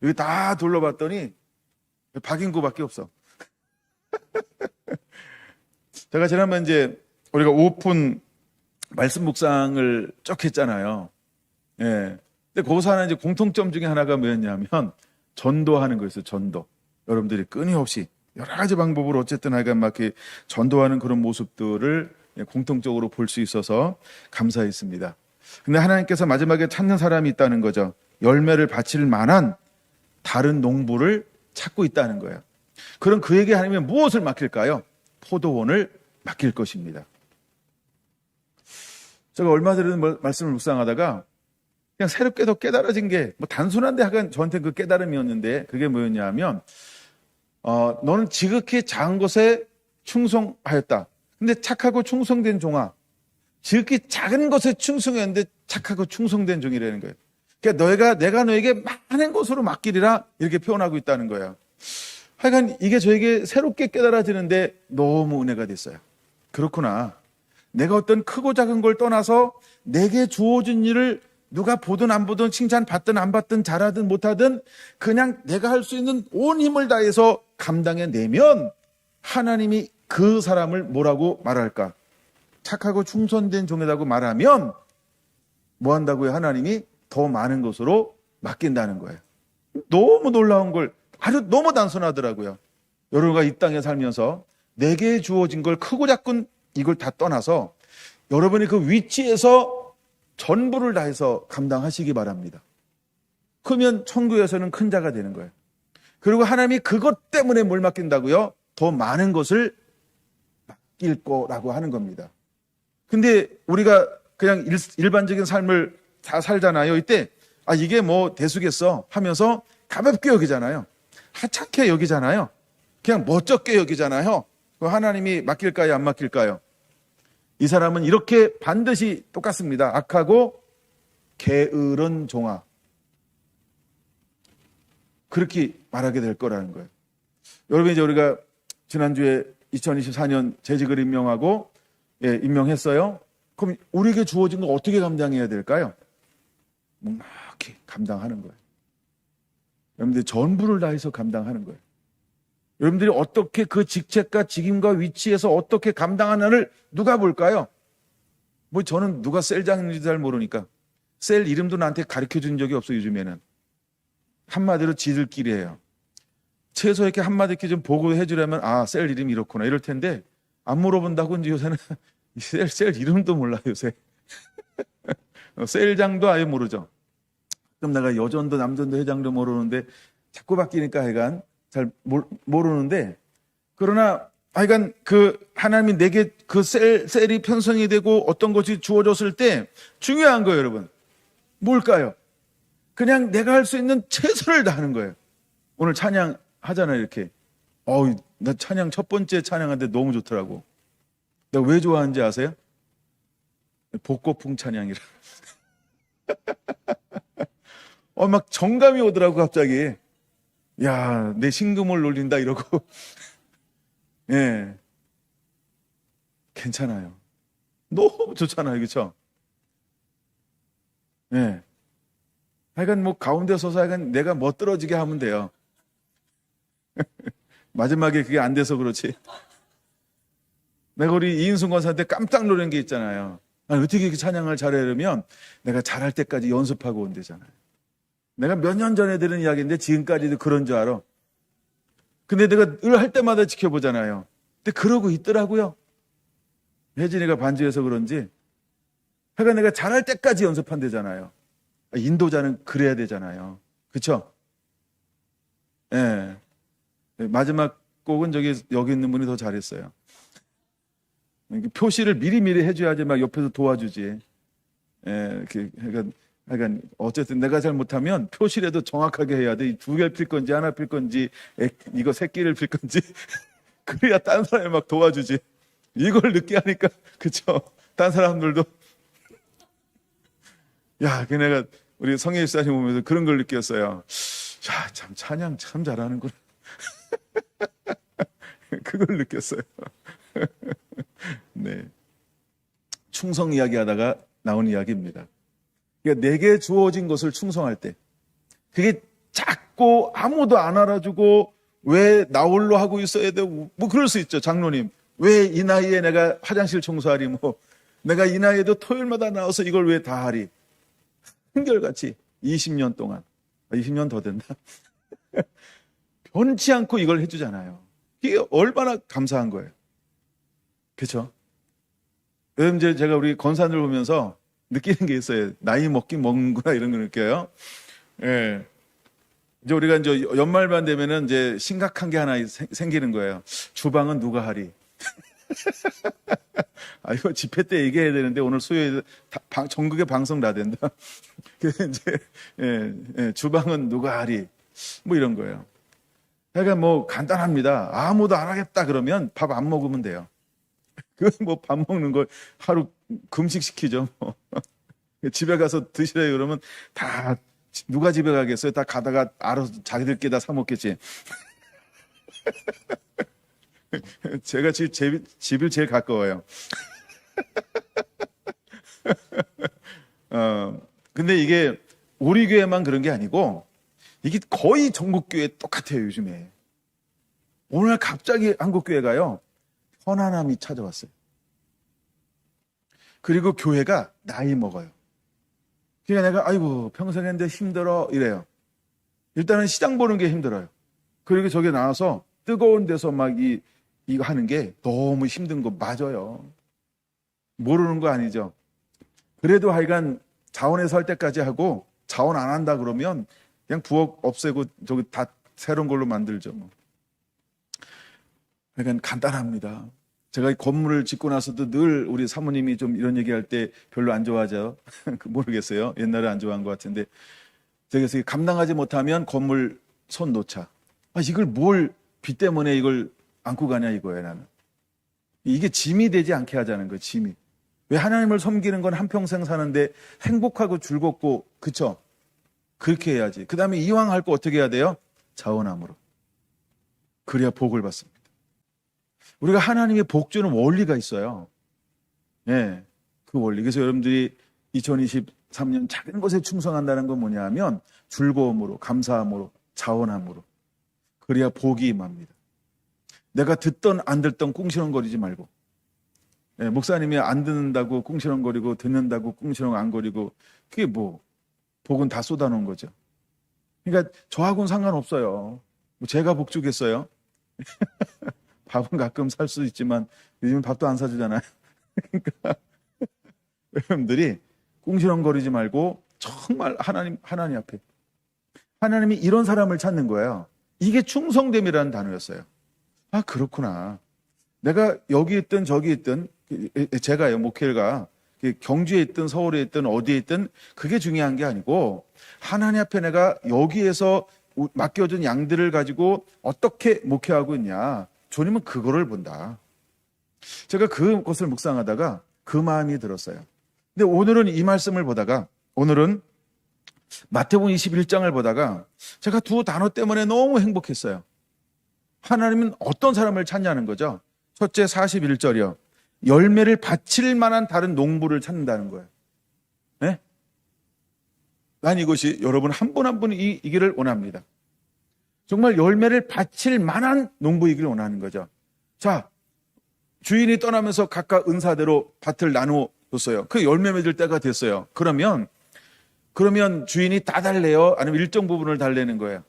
Speaker 1: 여기 다 둘러봤더니 박인구밖에 없어. 제가 지난번 이제 우리가 오픈 말씀 묵상을 쭉 했잖아요. 예. 근데 거기서 하나 이제 공통점 중에 하나가 뭐였냐면 전도하는 거였어요. 전도. 여러분들이 끊임없이 여러 가지 방법으로 어쨌든 하여간 막 이렇게 전도하는 그런 모습들을 공통적으로 볼 수 있어서 감사했습니다. 근데 하나님께서 마지막에 찾는 사람이 있다는 거죠. 열매를 바칠 만한 다른 농부를 찾고 있다는 거예요. 그럼 그에게 하나님이 무엇을 맡길까요? 포도원을 맡길 것입니다. 제가 얼마 전에 말씀을 묵상하다가 그냥 새롭게 더 깨달아진 게 뭐 단순한데 하여간 저한테 그 깨달음이었는데 그게 뭐였냐 하면 너는 지극히 작은 것에 충성하였다. 근데 착하고 충성된 종아, 지극히 작은 것에 충성했는데 착하고 충성된 종이라는 거예요. 그러니까 내가 너에게 많은 것으로 맡기리라 이렇게 표현하고 있다는 거예요. 하여간 이게 저에게 새롭게 깨달아지는데 너무 은혜가 됐어요. 그렇구나. 내가 어떤 크고 작은 걸 떠나서 내게 주어진 일을 누가 보든 안 보든 칭찬받든 안 받든 잘하든 못하든 그냥 내가 할 수 있는 온 힘을 다해서 감당해내면 하나님이 그 사람을 뭐라고 말할까? 착하고 충성된 종이라고 말하면 뭐 한다고요? 하나님이 더 많은 것으로 맡긴다는 거예요. 너무 놀라운 걸 아주 너무 단순하더라고요. 여러분과 이 땅에 살면서 내게 주어진 걸 크고 작은 이걸 다 떠나서 여러분이 그 위치에서 전부를 다해서 감당하시기 바랍니다. 그러면 천국에서는 큰 자가 되는 거예요. 그리고 하나님이 그것 때문에 뭘 맡긴다고요? 더 많은 것을 맡길 거라고 하는 겁니다. 근데 우리가 그냥 일반적인 삶을 다 살잖아요. 이때 이게 뭐 대수겠어 하면서 가볍게 여기잖아요. 하찮게 여기잖아요. 그냥 멋쩍게 여기잖아요. 하나님이 맡길까요? 안 맡길까요? 이 사람은 이렇게 반드시 똑같습니다. 악하고 게으른 종아. 그렇게 말하게 될 거라는 거예요. 여러분, 이제 우리가 지난주에 2024년 재직을 임명하고 임명했어요. 그럼 우리에게 주어진 거 어떻게 감당해야 될까요? 묵묵히 감당하는 거예요. 여러분들이 전부를 다해서 감당하는 거예요. 여러분들이 어떻게 그 직책과 직임과 위치에서 어떻게 감당하느냐를 누가 볼까요? 뭐 저는 누가 셀장인지 잘 모르니까 셀 이름도 나한테 가르쳐 준 적이 없어요. 요즘에는 한마디로 지들끼리 해요. 최소 이렇게 한마디 이렇게 좀 보고해 주려면 셀 이름이 이렇구나 이럴 텐데 안 물어본다고 이제 요새는 셀 이름도 몰라요. 요새 셀장도 아예 모르죠. 그럼 내가 여전도 남전도 회장도 모르는데 자꾸 바뀌니까 하여간 잘 모르는데, 그러나 하여간 그 하나님이 내게 그 셀이 편성이 되고 어떤 것이 주어졌을 때 중요한 거예요. 여러분 뭘까요? 그냥 내가 할 수 있는 최선을 다하는 거예요. 오늘 찬양 하잖아요. 이렇게 나 찬양 첫 번째 찬양하는데 너무 좋더라고. 내가 왜 좋아하는지 아세요? 복고풍 찬양이라. 막 정감이 오더라고 갑자기. 야, 내 신금을 놀린다 이러고. 예, 괜찮아요. 너무 좋잖아요, 그렇죠? 예, 하여간 뭐 가운데 서서 하여간 내가 멋들어지게 하면 돼요. 마지막에 그게 안 돼서 그렇지. 내가 우리 이인순 권사한테 깜짝 놀란 게 있잖아요. 어떻게 이렇게 찬양을 잘하려면 내가 잘할 때까지 연습하고 온대잖아요. 내가 몇 년 전에 들은 이야기인데 지금까지도 그런 줄 알아. 근데 내가 늘 할 때마다 지켜보잖아요. 근데 그러고 있더라고요. 혜진이가 반주해서 그런지 하여간 내가 잘할 때까지 연습한대잖아요. 인도자는 그래야 되잖아요. 그쵸? 예. 마지막 곡은 여기 있는 분이 더 잘했어요. 표시를 미리미리 해줘야지 막 옆에서 도와주지. 예, 하여간 어쨌든 내가 잘못하면 표시라도 정확하게 해야 돼. 두 개를 필 건지 하나 필 건지 이거 새끼를 필 건지 그래야 딴 사람이 막 도와주지. 이걸 늦게 하니까 그쵸? 딴 사람들도 야, 내가 우리 성혜 집사님 보면서 그런 걸 느꼈어요. 야, 참 찬양 참 잘하는구나. 그걸 느꼈어요. 네, 충성 이야기하다가 나온 이야기입니다. 그러니까 내게 주어진 것을 충성할 때 그게 작고 아무도 안 알아주고 왜 나 홀로 하고 있어야 되고 뭐 그럴 수 있죠. 장로님 왜 이 나이에 내가 화장실 청소하리 뭐 내가 이 나이에도 토요일마다 나와서 이걸 왜 다 하리. 한결같이 20년 동안 20년 더 된다. 변치 않고 이걸 해주잖아요. 이게 얼마나 감사한 거예요. 그렇죠? 요즘 이제 제가 우리 권사들 보면서 느끼는 게 있어요. 나이 먹긴 먹는구나 이런 거 느껴요. 예. 이제 우리가 이제 연말만 되면은 이제 심각한 게 하나 생기는 거예요. 주방은 누가 하리? 이거 집회 때 얘기해야 되는데 오늘 수요일 전국에 방송 다 된다. 그래서 이제 주방은 누가 하리? 뭐 이런 거예요. 그러니까 뭐 간단합니다. 아무도 안 하겠다 그러면 밥 안 먹으면 돼요. 그 뭐 밥 먹는 걸 하루 금식시키죠. 뭐. 집에 가서 드시래요 그러면 다 누가 집에 가겠어요? 다 가다가 알아서 자기들끼리 다 사 먹겠지. 제가 집이 제일 가까워요. 근데 이게 우리 교회만 그런 게 아니고 이게 거의 전국 교회 똑같아요 요즘에. 오늘 갑자기 한국 교회가요 편안함이 찾아왔어요. 그리고 교회가 나이 먹어요. 그러니까 내가 아이고 평생 했는데 힘들어 이래요. 일단은 시장 보는 게 힘들어요. 그리고 저기 나와서 뜨거운 데서 막 이거 하는 게 너무 힘든 거 맞아요. 모르는 거 아니죠. 그래도 하여간 자원에서 할 때까지 하고 자원 안 한다 그러면 그냥 부엌 없애고 저기 다 새로운 걸로 만들죠. 뭐. 그러니까 간단합니다. 제가 이 건물을 짓고 나서도 늘 우리 사모님이 좀 이런 얘기할 때 별로 안 좋아하죠. 모르겠어요. 옛날에 안 좋아한 것 같은데 그래서 감당하지 못하면 건물 손 놓자. 이걸 뭘 빚 때문에 이걸 안고 가냐 이거예요. 나는 이게 짐이 되지 않게 하자는 거예요. 짐이. 왜 하나님을 섬기는 건 한평생 사는데 행복하고 즐겁고 그쵸? 그렇게 해야지. 그 다음에 이왕 할 거 어떻게 해야 돼요? 자원함으로. 그래야 복을 받습니다. 우리가 하나님의 복 주는 원리가 있어요. 예, 그 원리. 그래서 여러분들이 2023년 작은 것에 충성한다는 건 뭐냐 하면 즐거움으로, 감사함으로, 자원함으로. 그래야 복이 임합니다. 내가 듣던 안 듣던 꿍시렁거리지 말고. 예, 목사님이 안 듣는다고 꿍시렁거리고 듣는다고 꿍시렁 안 거리고 그게 뭐 복은 다 쏟아놓은 거죠. 그러니까 저하고는 상관없어요. 뭐 제가 복 주겠어요? 밥은 가끔 살 수 있지만 요즘은 밥도 안 사주잖아요. 그러니까 여러분들이 꿍시렁거리지 말고 정말 하나님 앞에 하나님이 이런 사람을 찾는 거예요. 이게 충성됨이라는 단어였어요. 아 그렇구나. 내가 여기 있든 저기 있든 제가요 목회가 경주에 있든 서울에 있든 어디에 있든 그게 중요한 게 아니고 하나님 앞에 내가 여기에서 맡겨준 양들을 가지고 어떻게 목회하고 있냐. 주님은 그거를 본다. 제가 그것을 묵상하다가 그 마음이 들었어요. 근데 오늘은 이 말씀을 보다가 오늘은 마태복음 21장을 보다가 제가 두 단어 때문에 너무 행복했어요. 하나님은 어떤 사람을 찾냐는 거죠. 첫째 41절이요. 열매를 바칠 만한 다른 농부를 찾는다는 거예요. 네? 난 이것이 여러분 한 분 한 분이 이기를 원합니다. 정말 열매를 바칠 만한 농부이기를 원하는 거죠. 자, 주인이 떠나면서 각각 은사대로 밭을 나누었어요. 그 열매 맺을 때가 됐어요. 그러면 주인이 다 달래요? 아니면 일정 부분을 달래는 거예요?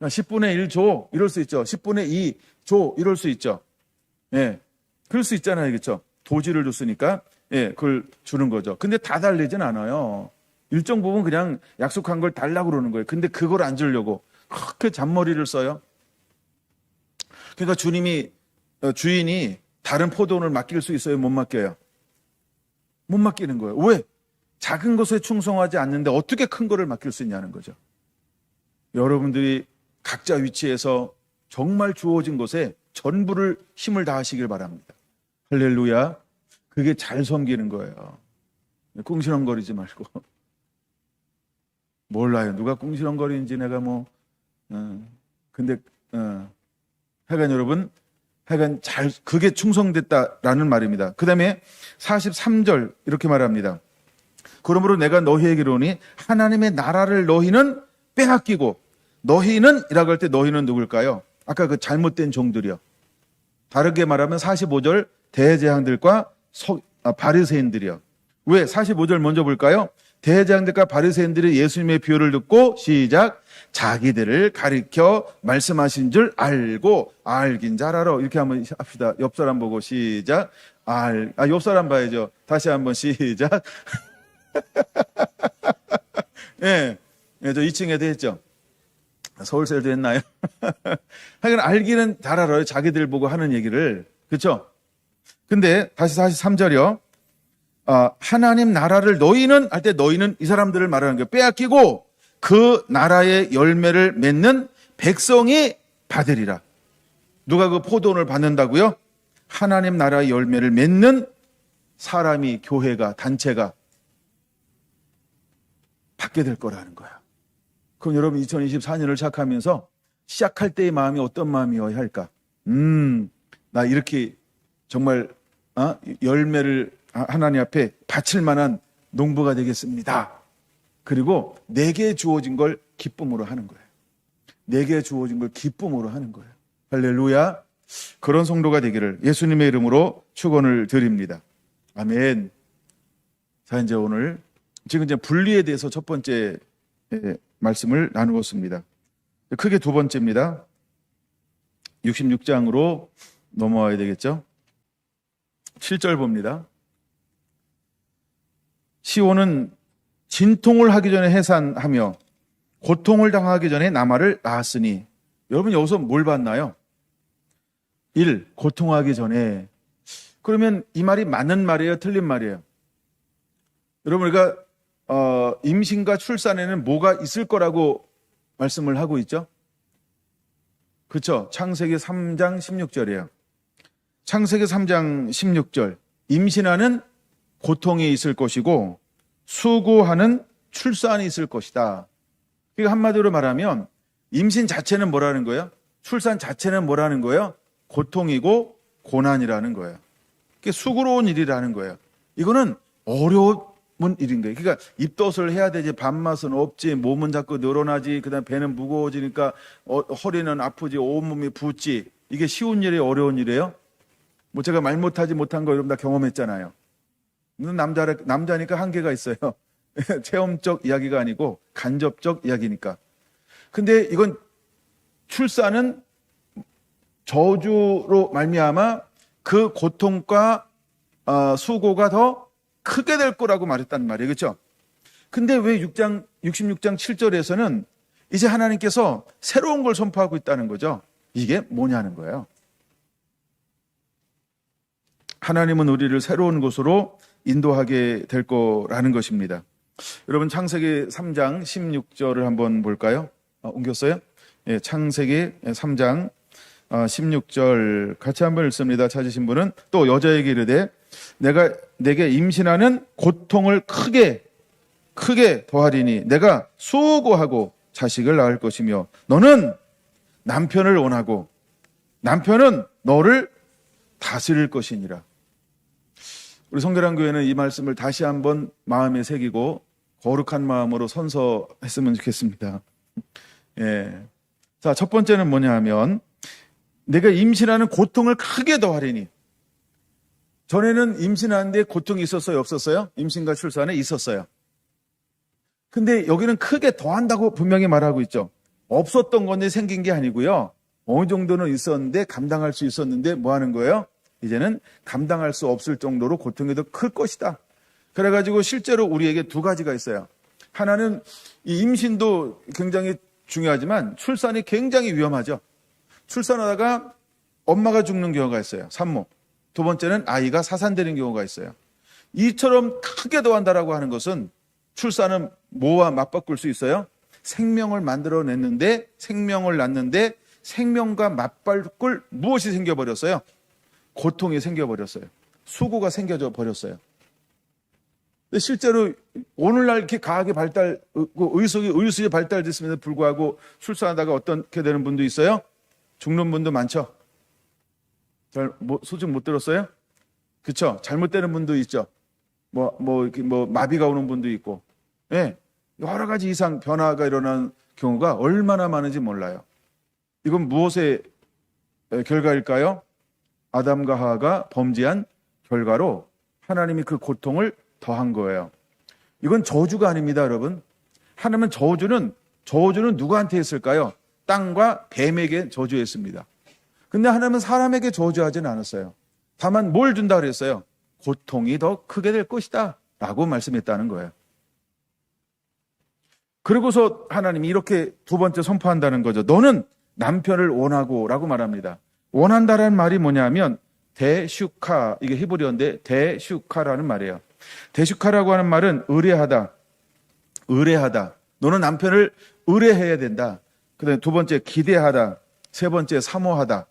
Speaker 1: 10분의 1 줘. 이럴 수 있죠. 10분의 2 줘. 이럴 수 있죠. 예. 그럴 수 있잖아요. 그렇죠? 도지를 줬으니까 예, 그걸 주는 거죠. 근데 다 달래진 않아요. 일정 부분 그냥 약속한 걸 달라고 그러는 거예요. 근데 그걸 안 주려고 그렇게 잔머리를 써요. 그러니까 주인이 다른 포도원을 맡길 수 있어요? 못 맡겨요? 못 맡기는 거예요. 왜? 작은 것에 충성하지 않는데 어떻게 큰 거를 맡길 수 있냐는 거죠. 여러분들이 각자 위치에서 정말 주어진 것에 전부를 힘을 다하시길 바랍니다. 할렐루야. 그게 잘 섬기는 거예요. 꿍시렁거리지 말고. 몰라요. 누가 꿍시렁거리는지 내가 근데 하여간 여러분 하여간 그게 충성됐다라는 말입니다. 그 다음에 43절 이렇게 말합니다. 그러므로 내가 너희에게 이르노니 하나님의 나라를 너희는 빼앗기고 너희는 이라고 할 때 너희는 누굴까요? 아까 그 잘못된 종들이요. 다르게 말하면 45절 대제사장들과 바리새인들이요. 왜? 45절 먼저 볼까요? 대제사장들과 바리새인들이 예수님의 비유를 듣고 시작. 자기들을 가리켜 말씀하신 줄 알고 알긴 잘 알아. 이렇게 한번 합시다. 옆 사람 보고 시작. 옆 사람 봐야죠. 다시 한번 시작. 예. 예, 저 2층에도 했죠. 서울셀도 했나요? 하여간 알기는 잘 알아요. 자기들 보고 하는 얘기를. 그렇죠? 근데 다시 43절이요. 하나님 나라를 너희는 할 때 너희는 이 사람들을 말하는 거예요. 빼앗기고 그 나라의 열매를 맺는 백성이 받으리라. 누가 그 포도원을 받는다고요? 하나님 나라의 열매를 맺는 사람이, 교회가, 단체가 받게 될 거라는 거야. 그럼 여러분 2024년을 시작할 때의 마음이 어떤 마음이어야 할까? 나 이렇게 정말 열매를 하나님 앞에 바칠 만한 농부가 되겠습니다. 그리고 내게 주어진 걸 기쁨으로 하는 거예요. 내게 주어진 걸 기쁨으로 하는 거예요. 할렐루야. 그런 성도가 되기를 예수님의 이름으로 축원을 드립니다. 아멘. 자, 이제 오늘 지금 이제 분리에 대해서 첫 번째 말씀을 나누었습니다. 크게 두 번째입니다. 66장으로 넘어와야 되겠죠? 7절 봅니다. 시온은 진통을 하기 전에 해산하며 고통을 당하기 전에 나말을 낳았으니, 여러분 여기서 뭘 봤나요? 1. 고통하기 전에. 그러면 이 말이 맞는 말이에요? 틀린 말이에요? 여러분, 우리가 임신과 출산에는 뭐가 있을 거라고 말씀을 하고 있죠? 그렇죠? 창세기 3장 16절이에요. 창세기 3장 16절. 임신하는 고통이 있을 것이고 수고하는 출산이 있을 것이다. 그러니까 한마디로 말하면 임신 자체는 뭐라는 거예요? 출산 자체는 뭐라는 거예요? 고통이고 고난이라는 거예요. 그게 수고로운 일이라는 거예요. 이거는 어려운 일인 거예요. 그러니까 입덧을 해야 되지, 밥맛은 없지, 몸은 자꾸 늘어나지, 그다음 배는 무거워지니까 허리는 아프지, 온몸이 붓지. 이게 쉬운 일이에요, 어려운 일이에요? 뭐 제가 말 못하지 못한 거 여러분 다 경험했잖아요. 남자니까 한계가 있어요. 체험적 이야기가 아니고 간접적 이야기니까. 근데 이건 출산은 저주로 말미암아 그 고통과 수고가 더 크게 될 거라고 말했단 말이에요. 그렇죠? 근데 왜 66장 7절에서는 이제 하나님께서 새로운 걸 선포하고 있다는 거죠? 이게 뭐냐는 거예요. 하나님은 우리를 새로운 곳으로 인도하게 될 거라는 것입니다. 여러분 창세기 3장 16절을 한번 볼까요? 옮겼어요? 예, 창세기 3장 16절 같이 한번 읽습니다. 찾으신 분은 또 여자에게 이르되 내가 내게 임신하는 고통을 크게 더하리니 내가 수고하고 자식을 낳을 것이며 너는 남편을 원하고 남편은 너를 다스릴 것이니라. 우리 성결한 교회는 이 말씀을 다시 한번 마음에 새기고 거룩한 마음으로 선서했으면 좋겠습니다. 예. 자, 첫 번째는 뭐냐 하면 내가 임신하는 고통을 크게 더하리니. 전에는 임신하는데 고통이 있었어요, 없었어요? 임신과 출산에 있었어요. 근데 여기는 크게 더한다고 분명히 말하고 있죠. 없었던 건데 생긴 게 아니고요. 어느 정도는 있었는데 감당할 수 있었는데 뭐 하는 거예요? 이제는 감당할 수 없을 정도로 고통이 더 클 것이다. 그래가지고 실제로 우리에게 두 가지가 있어요. 하나는 이 임신도 굉장히 중요하지만 출산이 굉장히 위험하죠. 출산하다가 엄마가 죽는 경우가 있어요. 산모. 두 번째는 아이가 사산되는 경우가 있어요. 이처럼 크게 더한다라고 하는 것은 출산은 뭐와 맞바꿀 수 있어요? 생명을 만들어냈는데, 생명을 낳는데 생명과 맞바꿀 무엇이 생겨버렸어요? 고통이 생겨버렸어요. 수고가 생겨져 버렸어요. 근데 실제로 오늘날 이렇게 과학이 의술이 발달됐음에도 불구하고 출산하다가 어떻게 되는 분도 있어요? 죽는 분도 많죠. 소식 못 들었어요? 그쵸? 잘못되는 분도 있죠. 마비가 오는 분도 있고. 예. 여러 가지 이상 변화가 일어나는 경우가 얼마나 많은지 몰라요. 이건 무엇의 결과일까요? 아담과 하와가 범죄한 결과로 하나님이 그 고통을 더한 거예요. 이건 저주가 아닙니다, 여러분. 하나님은 저주는 누구한테 했을까요? 땅과 뱀에게 저주했습니다. 근데 하나님은 사람에게 저주하지는 않았어요. 다만 뭘 준다 그랬어요? 고통이 더 크게 될 것이다 라고 말씀했다는 거예요. 그리고서 하나님이 이렇게 두 번째 선포한다는 거죠. 너는 남편을 원하고 라고 말합니다. 원한다라는 말이 뭐냐면 대슈카, 이게 히브리어인데 대슈카라는 말이에요. 대슈카라고 하는 말은 의뢰하다. 너는 남편을 의뢰해야 된다. 그다음에 두 번째 기대하다. 세 번째 사모하다.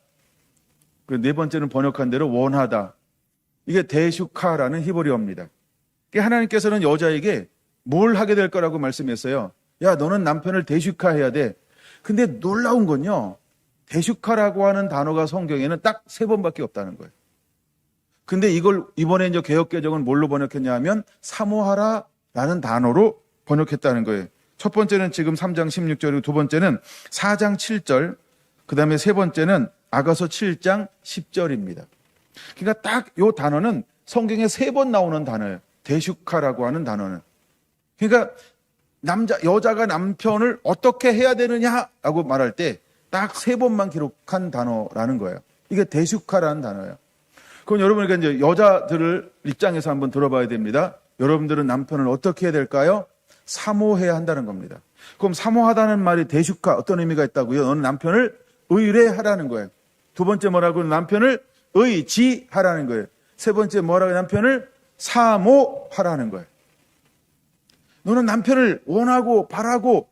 Speaker 1: 그리고 네 번째는 번역한 대로 원하다. 이게 대슈카라는 히브리어입니다. 하나님께서는 여자에게 뭘 하게 될 거라고 말씀했어요. 야, 너는 남편을 대슈카해야 돼. 근데 놀라운 건요. 대슈카라고 하는 단어가 성경에는 딱 3번밖에 없다는 거예요. 근데 이걸 이번에 이제 개역개정은 뭘로 번역했냐 하면 사모하라라는 단어로 번역했다는 거예요. 첫 번째는 지금 3장 16절이고 두 번째는 4장 7절, 그 다음에 세 번째는 아가서 7장 10절입니다. 그러니까 딱 이 단어는 성경에 3번 나오는 단어예요. 대슈카라고 하는 단어는. 그러니까 여자가 남편을 어떻게 해야 되느냐라고 말할 때 딱 3번만 기록한 단어라는 거예요. 이게 대슈카라는 단어예요. 그럼 여러분, 그러니까 이제 여자들을 입장에서 한번 들어봐야 됩니다. 여러분들은 남편을 어떻게 해야 될까요? 사모해야 한다는 겁니다. 그럼 사모하다는 말이 대슈카 어떤 의미가 있다고요? 너는 남편을 의뢰하라는 거예요. 두 번째 뭐라고? 남편을 의지하라는 거예요. 세 번째 뭐라고? 남편을 사모하라는 거예요. 너는 남편을 원하고 바라고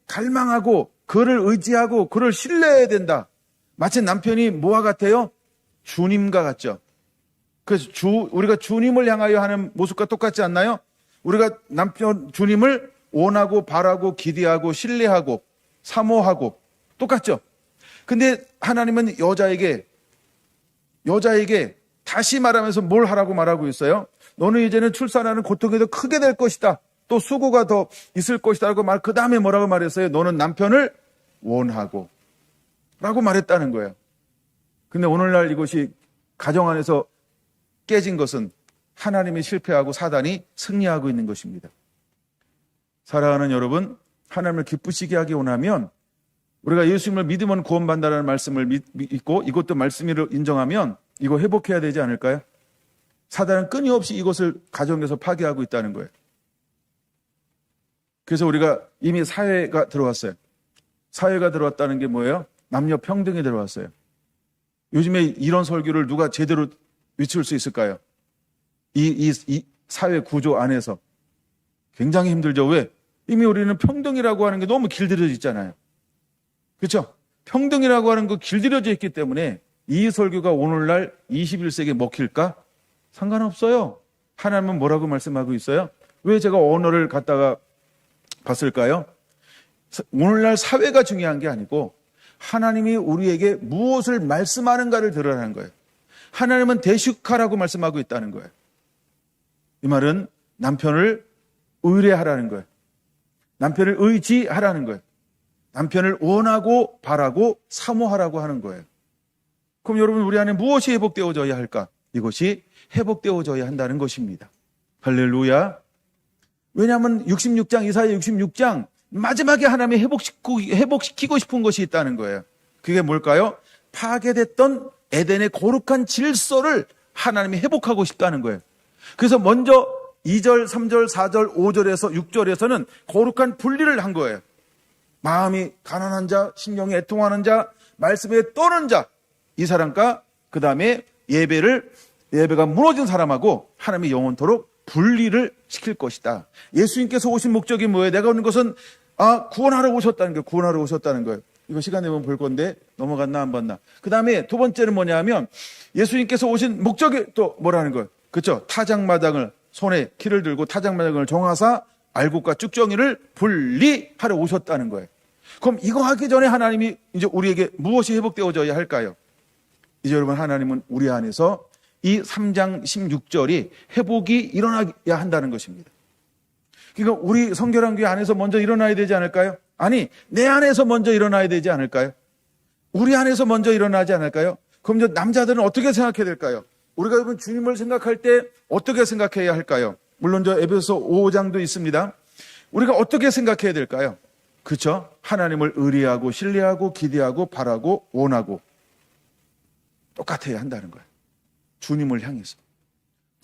Speaker 1: 갈망하고 그를 의지하고 그를 신뢰해야 된다. 마치 남편이 뭐와 같아요? 주님과 같죠. 그래서 우리가 주님을 향하여 하는 모습과 똑같지 않나요? 우리가 남편 주님을 원하고 바라고 기대하고 신뢰하고 사모하고 똑같죠. 근데 하나님은 여자에게 다시 말하면서 뭘 하라고 말하고 있어요? 너는 이제는 출산하는 고통이 더 크게 될 것이다. 또 수고가 더 있을 것이다. 라고 그 다음에 뭐라고 말했어요? 너는 남편을 원하고 라고 말했다는 거예요. 근데 오늘날 이것이 가정 안에서 깨진 것은 하나님이 실패하고 사단이 승리하고 있는 것입니다. 사랑하는 여러분, 하나님을 기쁘시게 하기 원하면 우리가 예수님을 믿으면 구원받는다는 말씀을 믿고 이것도 말씀으로 인정하면 이거 회복해야 되지 않을까요? 사단은 끊임없이 이것을 가정에서 파괴하고 있다는 거예요. 그래서 우리가 이미 사회가 들어왔어요. 사회가 들어왔다는 게 뭐예요? 남녀 평등이 들어왔어요. 요즘에 이런 설교를 누가 제대로 외칠 수 있을까요? 이 사회 구조 안에서 굉장히 힘들죠. 왜? 이미 우리는 평등이라고 하는 게 너무 길들여져 있잖아요. 그렇죠? 평등이라고 하는 거 길들여져 있기 때문에 이 설교가 오늘날 21세기에 먹힐까? 상관없어요. 하나님은 뭐라고 말씀하고 있어요? 왜 제가 언어를 갖다가 봤을까요? 오늘날 사회가 중요한 게 아니고 하나님이 우리에게 무엇을 말씀하는가를 들으라는 거예요. 하나님은 대슈카라고 말씀하고 있다는 거예요. 이 말은 남편을 의뢰하라는 거예요. 남편을 의지하라는 거예요. 남편을 원하고 바라고 사모하라고 하는 거예요. 그럼 여러분, 우리 안에 무엇이 회복되어져야 할까? 이것이 회복되어져야 한다는 것입니다. 할렐루야. 왜냐하면 66장, 이사야 66장 마지막에 하나님이 회복시키고 싶은 것이 있다는 거예요. 그게 뭘까요? 파괴됐던 에덴의 거룩한 질서를 하나님이 회복하고 싶다는 거예요. 그래서 먼저 2절, 3절, 4절, 5절에서 6절에서는 거룩한 분리를 한 거예요. 마음이 가난한 자, 심령이 애통하는 자, 말씀에 떠는 자, 이 사람과 그 다음에 예배가 무너진 사람하고 하나님이 영원토록 분리를 시킬 것이다. 예수님께서 오신 목적이 뭐예요? 내가 오는 것은 구원하러 오셨다는 거예요. 구원하러 오셨다는 거예요. 이거 시간 내면 볼 건데 넘어갔나 안 봤나. 그 다음에 두 번째는 뭐냐면 예수님께서 오신 목적이 또 뭐라는 거예요? 그렇죠? 타작마당을 손에 키를 들고 타작마당을 정하사 알곡과 쭉정이를 분리하러 오셨다는 거예요. 그럼 이거 하기 전에 하나님이 이제 우리에게 무엇이 회복되어져야 할까요? 이제 여러분, 하나님은 우리 안에서 이 3장 16절이 회복이 일어나야 한다는 것입니다. 그러니까 우리 성결한 교회 안에서 먼저 일어나야 되지 않을까요? 아니, 내 안에서 먼저 일어나야 되지 않을까요? 우리 안에서 먼저 일어나지 않을까요? 그럼 이제 남자들은 어떻게 생각해야 될까요? 우리가 여러분 주님을 생각할 때 어떻게 생각해야 할까요? 물론 저 에베소 5장도 있습니다. 우리가 어떻게 생각해야 될까요? 그렇죠? 하나님을 의뢰하고 신뢰하고 기대하고 바라고 원하고 똑같아야 한다는 거예요. 주님을 향해서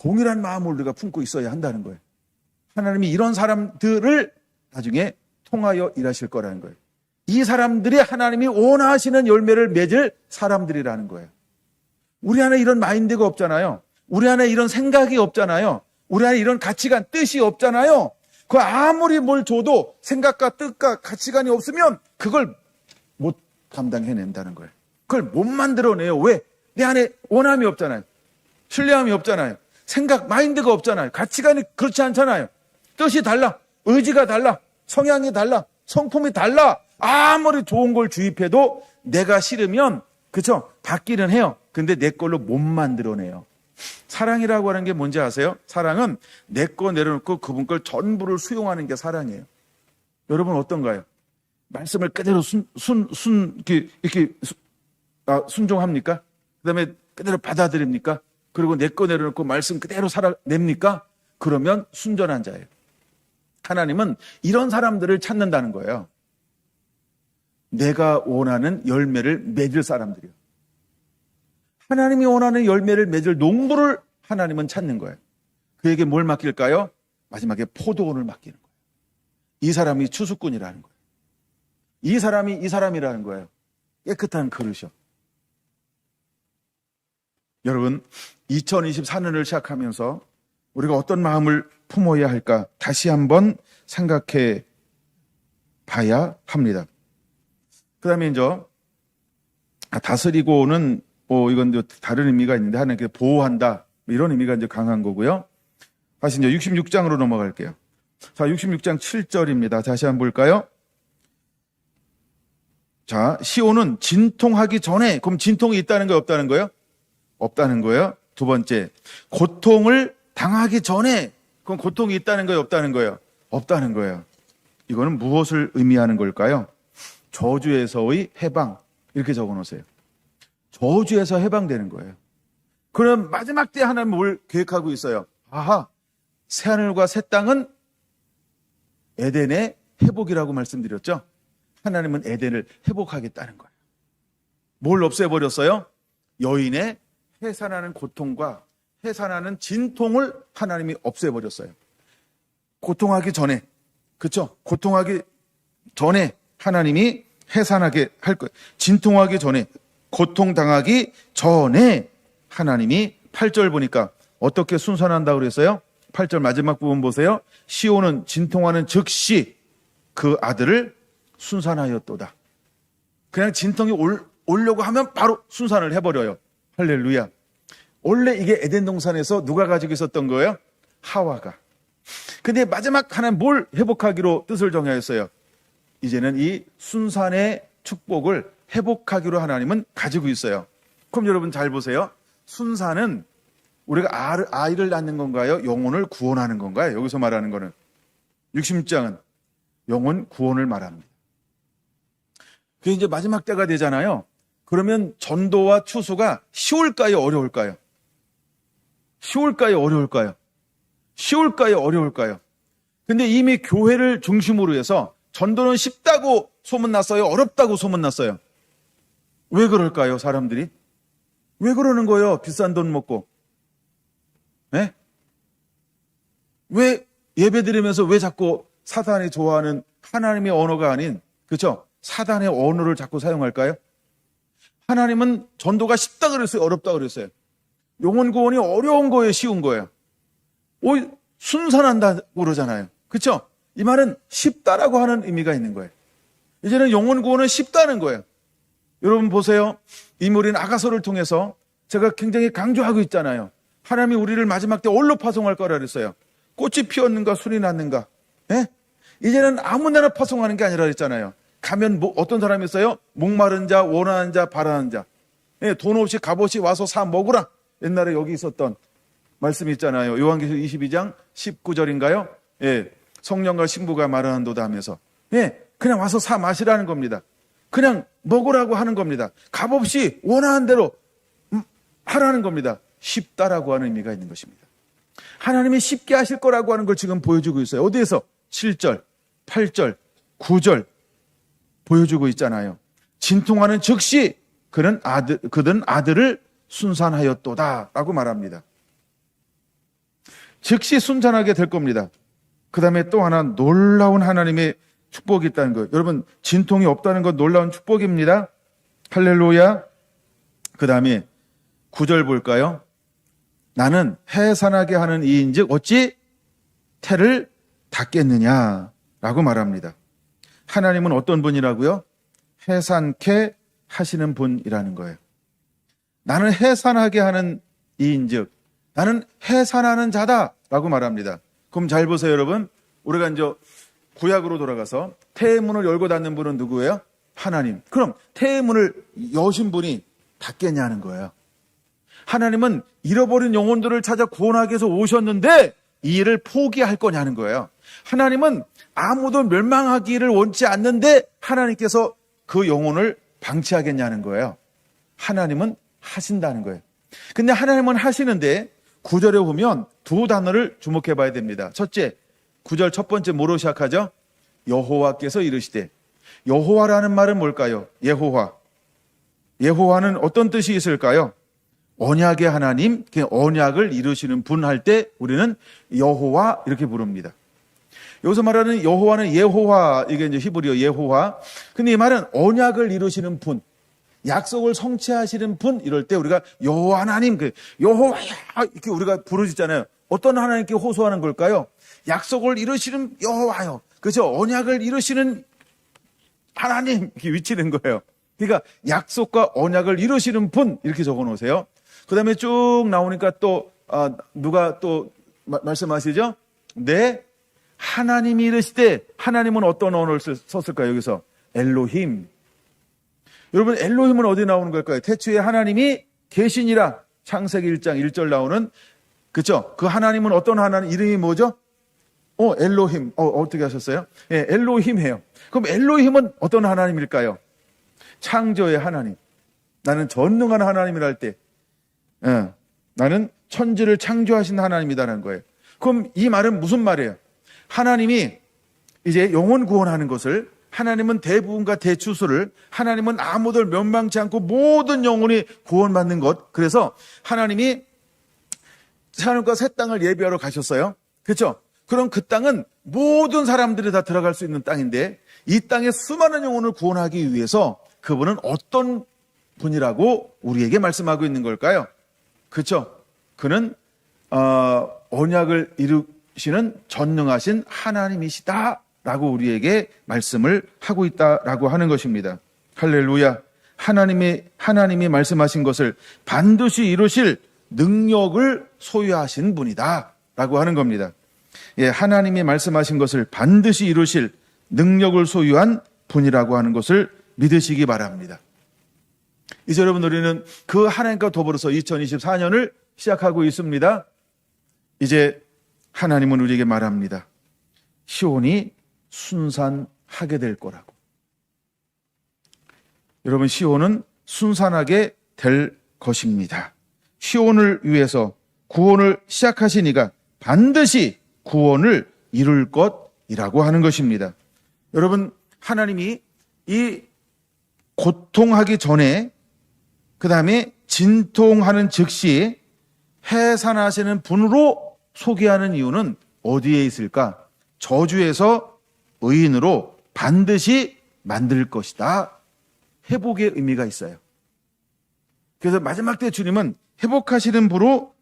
Speaker 1: 동일한 마음을 우리가 품고 있어야 한다는 거예요. 하나님이 이런 사람들을 나중에 통하여 일하실 거라는 거예요. 이 사람들이 하나님이 원하시는 열매를 맺을 사람들이라는 거예요. 우리 안에 이런 마인드가 없잖아요. 우리 안에 이런 생각이 없잖아요. 우리 안에 이런 가치관, 뜻이 없잖아요. 그 아무리 뭘 줘도 생각과 뜻과 가치관이 없으면 그걸 못 감당해낸다는 거예요. 그걸 못 만들어내요. 왜? 내 안에 원함이 없잖아요. 신뢰함이 없잖아요. 생각, 마인드가 없잖아요. 가치관이 그렇지 않잖아요. 뜻이 달라. 의지가 달라. 성향이 달라. 성품이 달라. 아무리 좋은 걸 주입해도 내가 싫으면, 그쵸? 받기는 해요. 근데 내 걸로 못 만들어내요. 사랑이라고 하는 게 뭔지 아세요? 사랑은 내 거 내려놓고 그분 걸 전부를 수용하는 게 사랑이에요. 여러분 어떤가요? 말씀을 그대로 이렇게 순종합니까? 그다음에 그대로 받아들입니까? 그리고 내 거 내려놓고 말씀 그대로 살아냅니까? 그러면 순전한 자예요. 하나님은 이런 사람들을 찾는다는 거예요. 내가 원하는 열매를 맺을 사람들이요. 하나님이 원하는 열매를 맺을 농부를 하나님은 찾는 거예요. 그에게 뭘 맡길까요? 마지막에 포도원을 맡기는 거예요. 이 사람이 추수꾼이라는 거예요. 이 사람이 이 사람이라는 거예요. 깨끗한 그릇이요. 여러분, 2024년을 시작하면서 우리가 어떤 마음을 품어야 할까 다시 한번 생각해 봐야 합니다. 그 다음에 이제 다스리고는 이건 이제 다른 의미가 있는데 하나님께 보호한다 이런 의미가 이제 강한 거고요. 다시 이제 66장으로 넘어갈게요. 자, 66장 7절입니다. 다시 한번 볼까요? 자, 시온은 진통하기 전에, 그럼 진통이 있다는 거예요, 없다는 거예요? 없다는 거예요. 두 번째, 고통을 당하기 전에, 그럼 고통이 있다는 거예요, 없다는 거예요? 없다는 거예요. 이거는 무엇을 의미하는 걸까요? 저주에서의 해방, 이렇게 적어 놓으세요. 저주에서 해방되는 거예요. 그럼 마지막 때 하나님 뭘 계획하고 있어요? 아하, 새하늘과 새 땅은 에덴의 회복이라고 말씀드렸죠? 하나님은 에덴을 회복하겠다는 거예요. 뭘 없애버렸어요? 여인의 해산하는 고통과 해산하는 진통을 하나님이 없애버렸어요. 고통하기 전에, 그렇죠? 고통하기 전에 하나님이 해산하게 할 거예요. 진통하기 전에, 고통당하기 전에 하나님이 8절 보니까 어떻게 순산한다고 그랬어요? 8절 마지막 부분 보세요. 시온은 진통하는 즉시 그 아들을 순산하였도다. 그냥 진통이 오려고 하면 바로 순산을 해버려요. 할렐루야. 원래 이게 에덴 동산에서 누가 가지고 있었던 거예요? 하와가. 근데 마지막 하나님 뭘 회복하기로 뜻을 정하였어요? 이제는 이 순산의 축복을 회복하기로 하나님은 가지고 있어요. 그럼 여러분 잘 보세요. 순산은 우리가 아이를 낳는 건가요? 영혼을 구원하는 건가요? 여기서 말하는 거는 66장은 영혼 구원을 말합니다. 그게 이제 마지막 때가 되잖아요. 그러면 전도와 추수가 쉬울까요? 어려울까요? 쉬울까요? 어려울까요? 쉬울까요? 어려울까요? 근데 이미 교회를 중심으로 해서 전도는 쉽다고 소문났어요? 어렵다고 소문났어요? 왜 그럴까요? 사람들이? 왜 그러는 거예요? 비싼 돈 먹고. 네? 왜 예배 드리면서 왜 자꾸 사단이 좋아하는 하나님의 언어가 아닌, 그렇죠? 사단의 언어를 자꾸 사용할까요? 하나님은 전도가 쉽다 그랬어요? 어렵다 그랬어요? 영혼 구원이 어려운 거예요? 쉬운 거예요? 순산한다고 그러잖아요. 그렇죠? 이 말은 쉽다라고 하는 의미가 있는 거예요. 이제는 영혼 구원은 쉽다는 거예요. 여러분 보세요. 이무린 아가서를 통해서 제가 굉장히 강조하고 있잖아요. 하나님이 우리를 마지막 때 뭘로 파송할 거라 그랬어요? 꽃이 피었는가 순이 났는가? 예? 이제는 아무데나 파송하는 게 아니라 그랬잖아요. 가면 어떤 사람이 있어요? 목마른 자, 원하는 자, 바라는 자. 예, 돈 없이 값없이 와서 사 먹으라. 옛날에 여기 있었던 말씀이 있잖아요. 요한계시록 22장 19절인가요? 예, 성령과 신부가 말하는도다 하면서. 예, 그냥 와서 사 마시라는 겁니다. 그냥 먹으라고 하는 겁니다. 값없이 원하는 대로 하라는 겁니다. 쉽다라고 하는 의미가 있는 것입니다. 하나님이 쉽게 하실 거라고 하는 걸 지금 보여주고 있어요. 어디에서? 7절, 8절, 9절 보여주고 있잖아요. 진통하는 즉시 그는 아들을 순산하였도다 라고 말합니다. 즉시 순산하게 될 겁니다. 그 다음에 또 하나 놀라운 하나님의 축복이 있다는 거예요. 여러분, 진통이 없다는 건 놀라운 축복입니다. 할렐루야. 그 다음에 9절 볼까요? 나는 해산하게 하는 이인즉 어찌 태를 닫겠느냐라고 말합니다. 하나님은 어떤 분이라고요? 해산케 하시는 분이라는 거예요. 나는 해산하게 하는 이인즉 나는 해산하는 자다라고 말합니다. 그럼 잘 보세요, 여러분. 우리가 이제 구약으로 돌아가서 태의 문을 열고 닫는 분은 누구예요? 하나님. 그럼 태의 문을 여신 분이 닫겠냐는 거예요. 하나님은 잃어버린 영혼들을 찾아 구원하기 위해서 오셨는데 이 일을 포기할 거냐는 거예요. 하나님은 아무도 멸망하기를 원치 않는데 하나님께서 그 영혼을 방치하겠냐는 거예요. 하나님은 하신다는 거예요. 근데 하나님은 하시는데 9절에 보면 두 단어를 주목해 봐야 됩니다. 첫째, 9절 첫 번째 뭐로 시작하죠? 여호와께서 이르시되. 여호와라는 말은 뭘까요? 예호와. 예호와는 어떤 뜻이 있을까요? 언약의 하나님, 언약을 이루시는 분 할 때 우리는 여호와 이렇게 부릅니다. 여기서 말하는 여호와는 예호와, 이게 이제 히브리어 예호와. 근데 이 말은 언약을 이루시는 분, 약속을 성취하시는 분, 이럴 때 우리가 여호와 하나님, 여호와야 이렇게 우리가 부르짖잖아요. 어떤 하나님께 호소하는 걸까요? 약속을 이루시는 여호와요. 그렇죠? 언약을 이루시는 하나님, 이렇게 외치는 거예요. 그러니까 약속과 언약을 이루시는 분, 이렇게 적어 놓으세요. 그 다음에 쭉 나오니까 또 누가 또 말씀하시죠? 네, 하나님이 이르시되. 하나님은 어떤 언어를 썼을까요? 여기서 엘로힘. 여러분, 엘로힘은 어디 나오는 걸까요? 태초에 하나님이 계시니라. 창세기 1장 1절 나오는, 그렇죠? 그 하나님은 어떤 하나님, 이름이 뭐죠? 엘로힘. 어떻게 하셨어요? 예, 엘로힘이에요. 그럼 엘로힘은 어떤 하나님일까요? 창조의 하나님. 나는 전능한 하나님이라 할 때, 나는 천지를 창조하신 하나님이다라는 거예요. 그럼 이 말은 무슨 말이에요? 하나님이 이제 영혼 구원하는 것을, 하나님은 대부분과 대추수를, 하나님은 아무들 멸망치 않고 모든 영혼이 구원받는 것. 그래서 하나님이 하늘과 새 땅을 예비하러 가셨어요. 그렇죠? 그럼 그 땅은 모든 사람들이 다 들어갈 수 있는 땅인데, 이 땅에 수많은 영혼을 구원하기 위해서 그분은 어떤 분이라고 우리에게 말씀하고 있는 걸까요? 그렇죠? 그는 언약을 이루시는 전능하신 하나님이시다라고 우리에게 말씀을 하고 있다라고 하는 것입니다. 할렐루야. 하나님이 말씀하신 것을 반드시 이루실 능력을 소유하신 분이다라고 하는 겁니다. 예, 하나님이 말씀하신 것을 반드시 이루실 능력을 소유한 분이라고 하는 것을 믿으시기 바랍니다. 이제 여러분, 우리는 그 하나님과 더불어서 2024년을 시작하고 있습니다. 이제 하나님은 우리에게 말합니다. 시온이 순산하게 될 거라고. 여러분, 시온은 순산하게 될 것입니다. 시온을 위해서 구원을 시작하신 이가 반드시 구원을 이룰 것이라고 하는 것입니다. 여러분, 하나님이 이 고통하기 전에, 그 다음에 진통하는 즉시 해산하시는 분으로 소개하는 이유는 어디에 있을까? 저주에서 의인으로 반드시 만들 것이다. 회복의 의미가 있어요. 그래서 마지막 때 주님은 회복하시는 분으로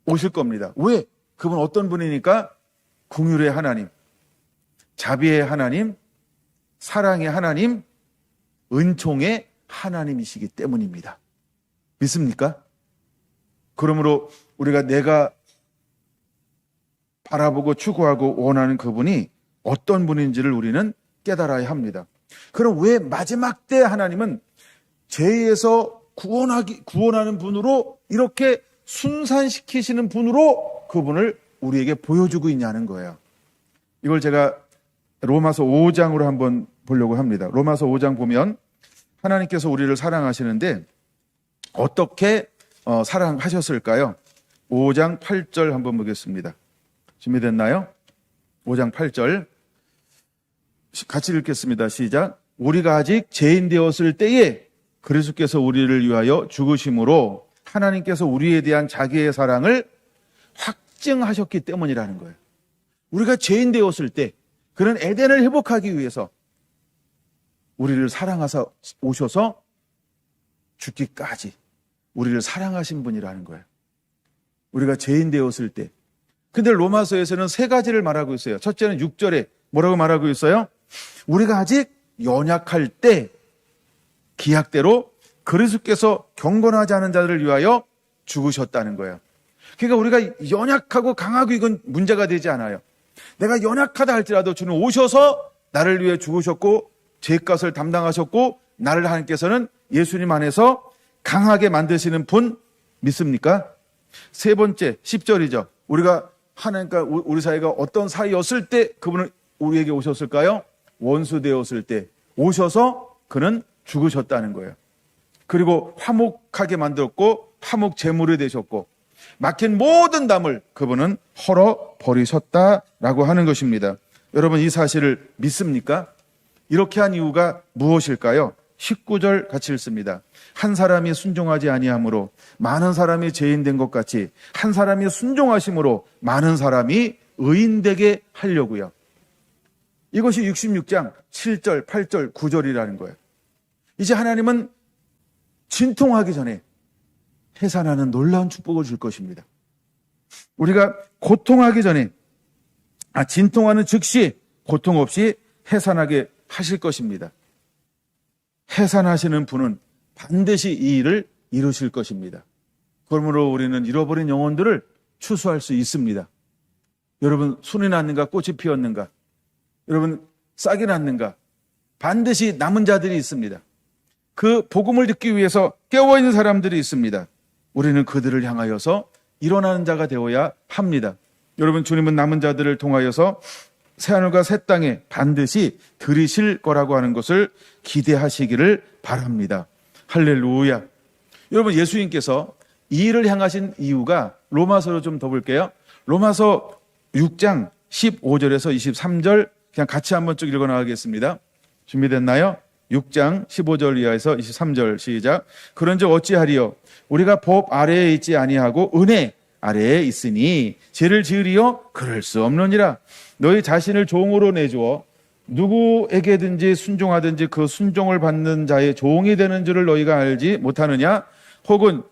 Speaker 1: 오실 겁니다. 왜? 그분 어떤 분이니까? 긍휼의 하나님, 자비의 하나님, 사랑의 하나님, 은총의 하나님이시기 때문입니다. 믿습니까? 그러므로 우리가 내가 바라보고 추구하고 원하는 그분이 어떤 분인지를 우리는 깨달아야 합니다. 그럼 왜 마지막 때 하나님은 죄에서 구원하는 분으로, 이렇게 순산시키시는 분으로 그분을 우리에게 보여주고 있냐는 거예요. 이걸 제가 로마서 5장으로 한번 보려고 합니다. 로마서 5장 보면 하나님께서 우리를 사랑하시는데 어떻게 사랑하셨을까요? 5장 8절 한번 보겠습니다. 준비됐나요? 5장 8절 같이 읽겠습니다. 시작. 우리가 아직 죄인 되었을 때에 그리스도께서 우리를 위하여 죽으심으로 하나님께서 우리에 대한 자기의 사랑을 확증하셨기 때문이라는 거예요. 우리가 죄인 되었을 때, 그런 에덴을 회복하기 위해서 우리를 사랑하사 오셔서 죽기까지 우리를 사랑하신 분이라는 거예요. 우리가 죄인 되었을 때. 근데 로마서에서는 세 가지를 말하고 있어요. 첫째는 6절에 뭐라고 말하고 있어요? 우리가 아직 연약할 때 기약대로 그리스도께서 경건하지 않은 자들을 위하여 죽으셨다는 거예요. 그러니까 우리가 연약하고 강하고 이건 문제가 되지 않아요. 내가 연약하다 할지라도 주는 오셔서 나를 위해 죽으셨고 죄값을 담당하셨고 나를 하나님께서는 예수님 안에서 강하게 만드시는 분 믿습니까? 세 번째 10절이죠. 우리가 하나님과 우리 사이가 어떤 사이였을 때 그분은 우리에게 오셨을까요? 원수 되었을 때 오셔서 그는 죽으셨다는 거예요. 그리고 화목하게 만들었고 화목 제물이 되셨고 막힌 모든 담을 그분은 헐어 버리셨다라고 하는 것입니다. 여러분 이 사실을 믿습니까? 이렇게 한 이유가 무엇일까요? 19절 같이 읽습니다. 한 사람이 순종하지 아니함으로 많은 사람이 죄인된 것 같이 한 사람이 순종하심으로 많은 사람이 의인되게 하려고요. 이것이 66장 7절, 8절, 9절이라는 거예요. 이제 하나님은 진통하기 전에 해산하는 놀라운 축복을 줄 것입니다. 우리가 고통하기 전에 진통하는 즉시 고통 없이 해산하게 하실 것입니다. 해산하시는 분은 반드시 이 일을 이루실 것입니다. 그러므로 우리는 잃어버린 영혼들을 추수할 수 있습니다. 여러분 순이 났는가 꽃이 피었는가? 여러분 싹이 났는가? 반드시 남은 자들이 있습니다. 그 복음을 듣기 위해서 깨어있는 사람들이 있습니다. 우리는 그들을 향하여서 일어나는 자가 되어야 합니다. 여러분 주님은 남은 자들을 통하여서 새하늘과 새 땅에 반드시 들이실 거라고 하는 것을 기대하시기를 바랍니다. 할렐루야. 여러분 예수님께서 이 일을 향하신 이유가 로마서로 좀 더 볼게요. 로마서 6장 15절에서 23절 그냥 같이 한번 쭉 읽어나가겠습니다. 준비됐나요? 6장 15절 이하에서 23절 시작. 그런즉 어찌하리요? 우리가 법 아래에 있지 아니하고 은혜 아래에 있으니 죄를 지으리요? 그럴 수 없느니라. 너희 자신을 종으로 내주어 누구에게든지 순종하든지 그 순종을 받는 자의 종이 되는 줄을 너희가 알지 못하느냐? 혹은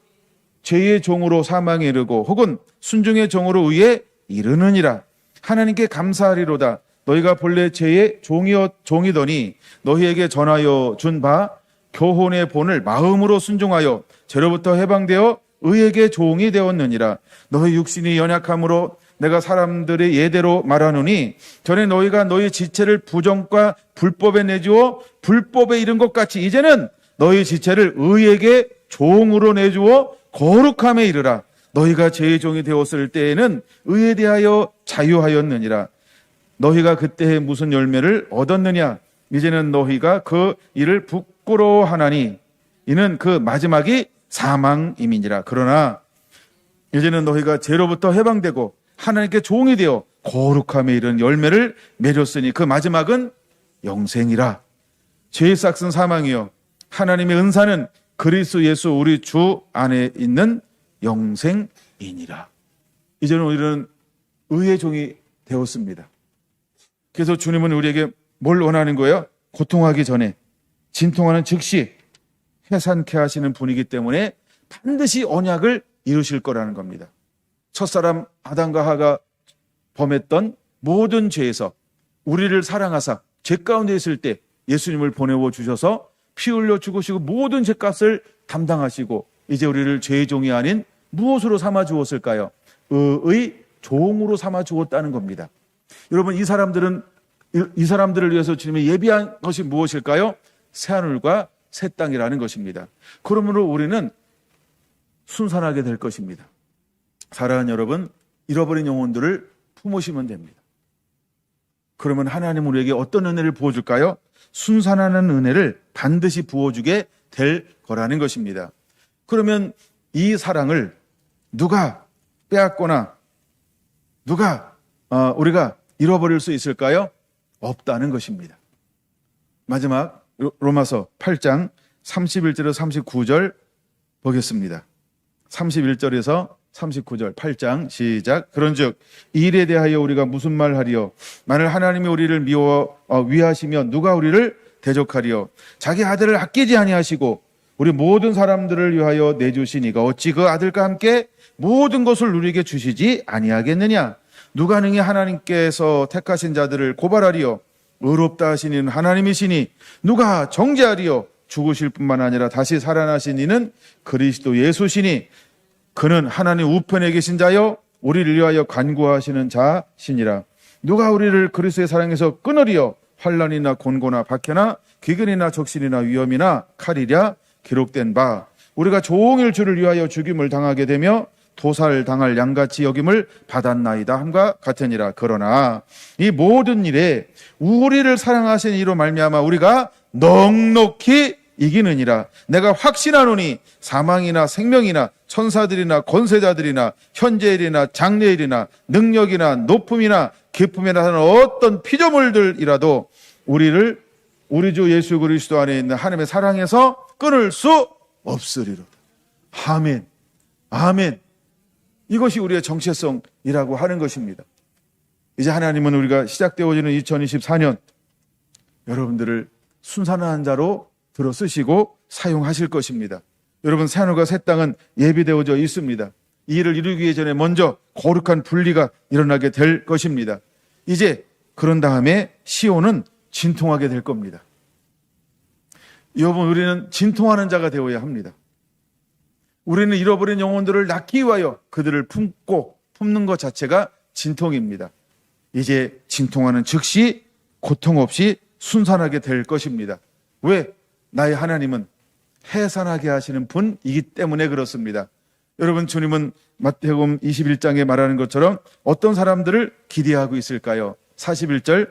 Speaker 1: 죄의 종으로 사망에 이르고 혹은 순종의 종으로 의에 이르느니라. 하나님께 감사하리로다. 너희가 본래 죄의 종이더니 너희에게 전하여 준 바 교훈의 본을 마음으로 순종하여 죄로부터 해방되어 의에게 종이 되었느니라. 너희 육신이 연약함으로 내가 사람들의 예대로 말하노니 전에 너희가 너희 지체를 부정과 불법에 내주어 불법에 이른 것 같이 이제는 너희 지체를 의에게 종으로 내주어 거룩함에 이르라. 너희가 죄의 종이 되었을 때에는 의에 대하여 자유하였느니라. 너희가 그때에 무슨 열매를 얻었느냐? 이제는 너희가 그 일을 부끄러워하나니 이는 그 마지막이 사망임이니라. 그러나 이제는 너희가 죄로부터 해방되고 하나님께 종이 되어 거룩함에 이른 열매를 맺었으니 그 마지막은 영생이라. 죄의 싹은 사망이요 하나님의 은사는 그리스도 예수 우리 주 안에 있는 영생이니라. 이제는 우리는 의의 종이 되었습니다. 그래서 주님은 우리에게 뭘 원하는 거예요? 고통하기 전에 진통하는 즉시 해산케 하시는 분이기 때문에 반드시 언약을 이루실 거라는 겁니다. 첫사람 아담과 하가 범했던 모든 죄에서 우리를 사랑하사 죄 가운데 있을 때 예수님을 보내어 주셔서 피 흘려 죽으시고 모든 죄값을 담당하시고 이제 우리를 죄의 종이 아닌 무엇으로 삼아 주었을까요? 의의 종으로 삼아 주었다는 겁니다. 여러분 이 사람들을 위해서 주님이 예비한 것이 무엇일까요? 새하늘과 새 땅이라는 것입니다. 그러므로 우리는 순산하게 될 것입니다. 사랑하는 여러분, 잃어버린 영혼들을 품으시면 됩니다. 그러면 하나님은 우리에게 어떤 은혜를 부어줄까요? 순산하는 은혜를 반드시 부어주게 될 거라는 것입니다. 그러면 이 사랑을 누가 빼앗거나 누가 우리가 잃어버릴 수 있을까요? 없다는 것입니다. 마지막 로마서 8장 31절에서 39절 보겠습니다. 31절에서 39절 8장 시작. 그런즉 이 일에 대하여 우리가 무슨 말하리요? 만일 하나님이 우리를 미워 위하시면 누가 우리를 대적하리요? 자기 아들을 아끼지 아니하시고 우리 모든 사람들을 위하여 내주시니가 어찌 그 아들과 함께 모든 것을 우리에게 주시지 아니하겠느냐? 누가 능히 하나님께서 택하신 자들을 고발하리요? 의롭다 하신 이는 하나님이시니 누가 정죄하리요? 죽으실 뿐만 아니라 다시 살아나신 이는 그리스도 예수시니 그는 하나님 우편에 계신 자요 우리를 위하여 간구하시는 자시니라. 누가 우리를 그리스도의 사랑에서 끊으리요? 환난이나 곤고나 박해나 기근이나 적신이나 위험이나 칼이랴. 기록된 바 우리가 종일 주를 위하여 죽임을 당하게 되며 도살당할 양같이 여김을 받았나이다 함과 같으니라. 그러나 이 모든 일에 우리를 사랑하신 이로 말미암아 우리가 넉넉히 이기느니라. 내가 확신하노니 사망이나 생명이나 천사들이나 권세자들이나 현재일이나 장래일이나 능력이나 높음이나 깊음이나 하는 어떤 피조물들이라도 우리를 우리 주 예수 그리스도 안에 있는 하나님의 사랑에서 끊을 수 없으리로다. 아멘. 아멘. 이것이 우리의 정체성이라고 하는 것입니다. 이제 하나님은 우리가 시작되어지는 2024년 여러분들을 순산한 자로 들어 쓰시고 사용하실 것입니다. 여러분, 새하늘과 새 땅은 예비되어져 있습니다. 이 일을 이루기 전에 먼저 거룩한 분리가 일어나게 될 것입니다. 이제 그런 다음에 시온은 진통하게 될 겁니다. 여러분, 우리는 진통하는 자가 되어야 합니다. 우리는 잃어버린 영혼들을 낳기 위하여 그들을 품는 것 자체가 진통입니다. 이제 진통하는 즉시 고통 없이 순산하게 될 것입니다. 왜? 나의 하나님은 해산하게 하시는 분이기 때문에 그렇습니다. 여러분, 주님은 마태복음 21장에 말하는 것처럼 어떤 사람들을 기대하고 있을까요? 41절,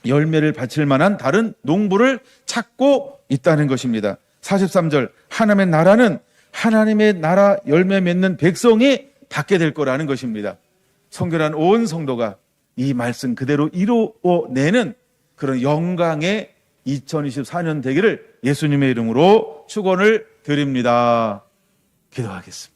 Speaker 1: 열매를 바칠 만한 다른 농부를 찾고 있다는 것입니다. 43절, 하나님의 나라는 하나님의 나라 열매 맺는 백성이 받게 될 거라는 것입니다. 성결한 온 성도가 이 말씀 그대로 이루어내는 그런 영광의 2024년 되기를 예수님의 이름으로 축원을 드립니다. 기도하겠습니다.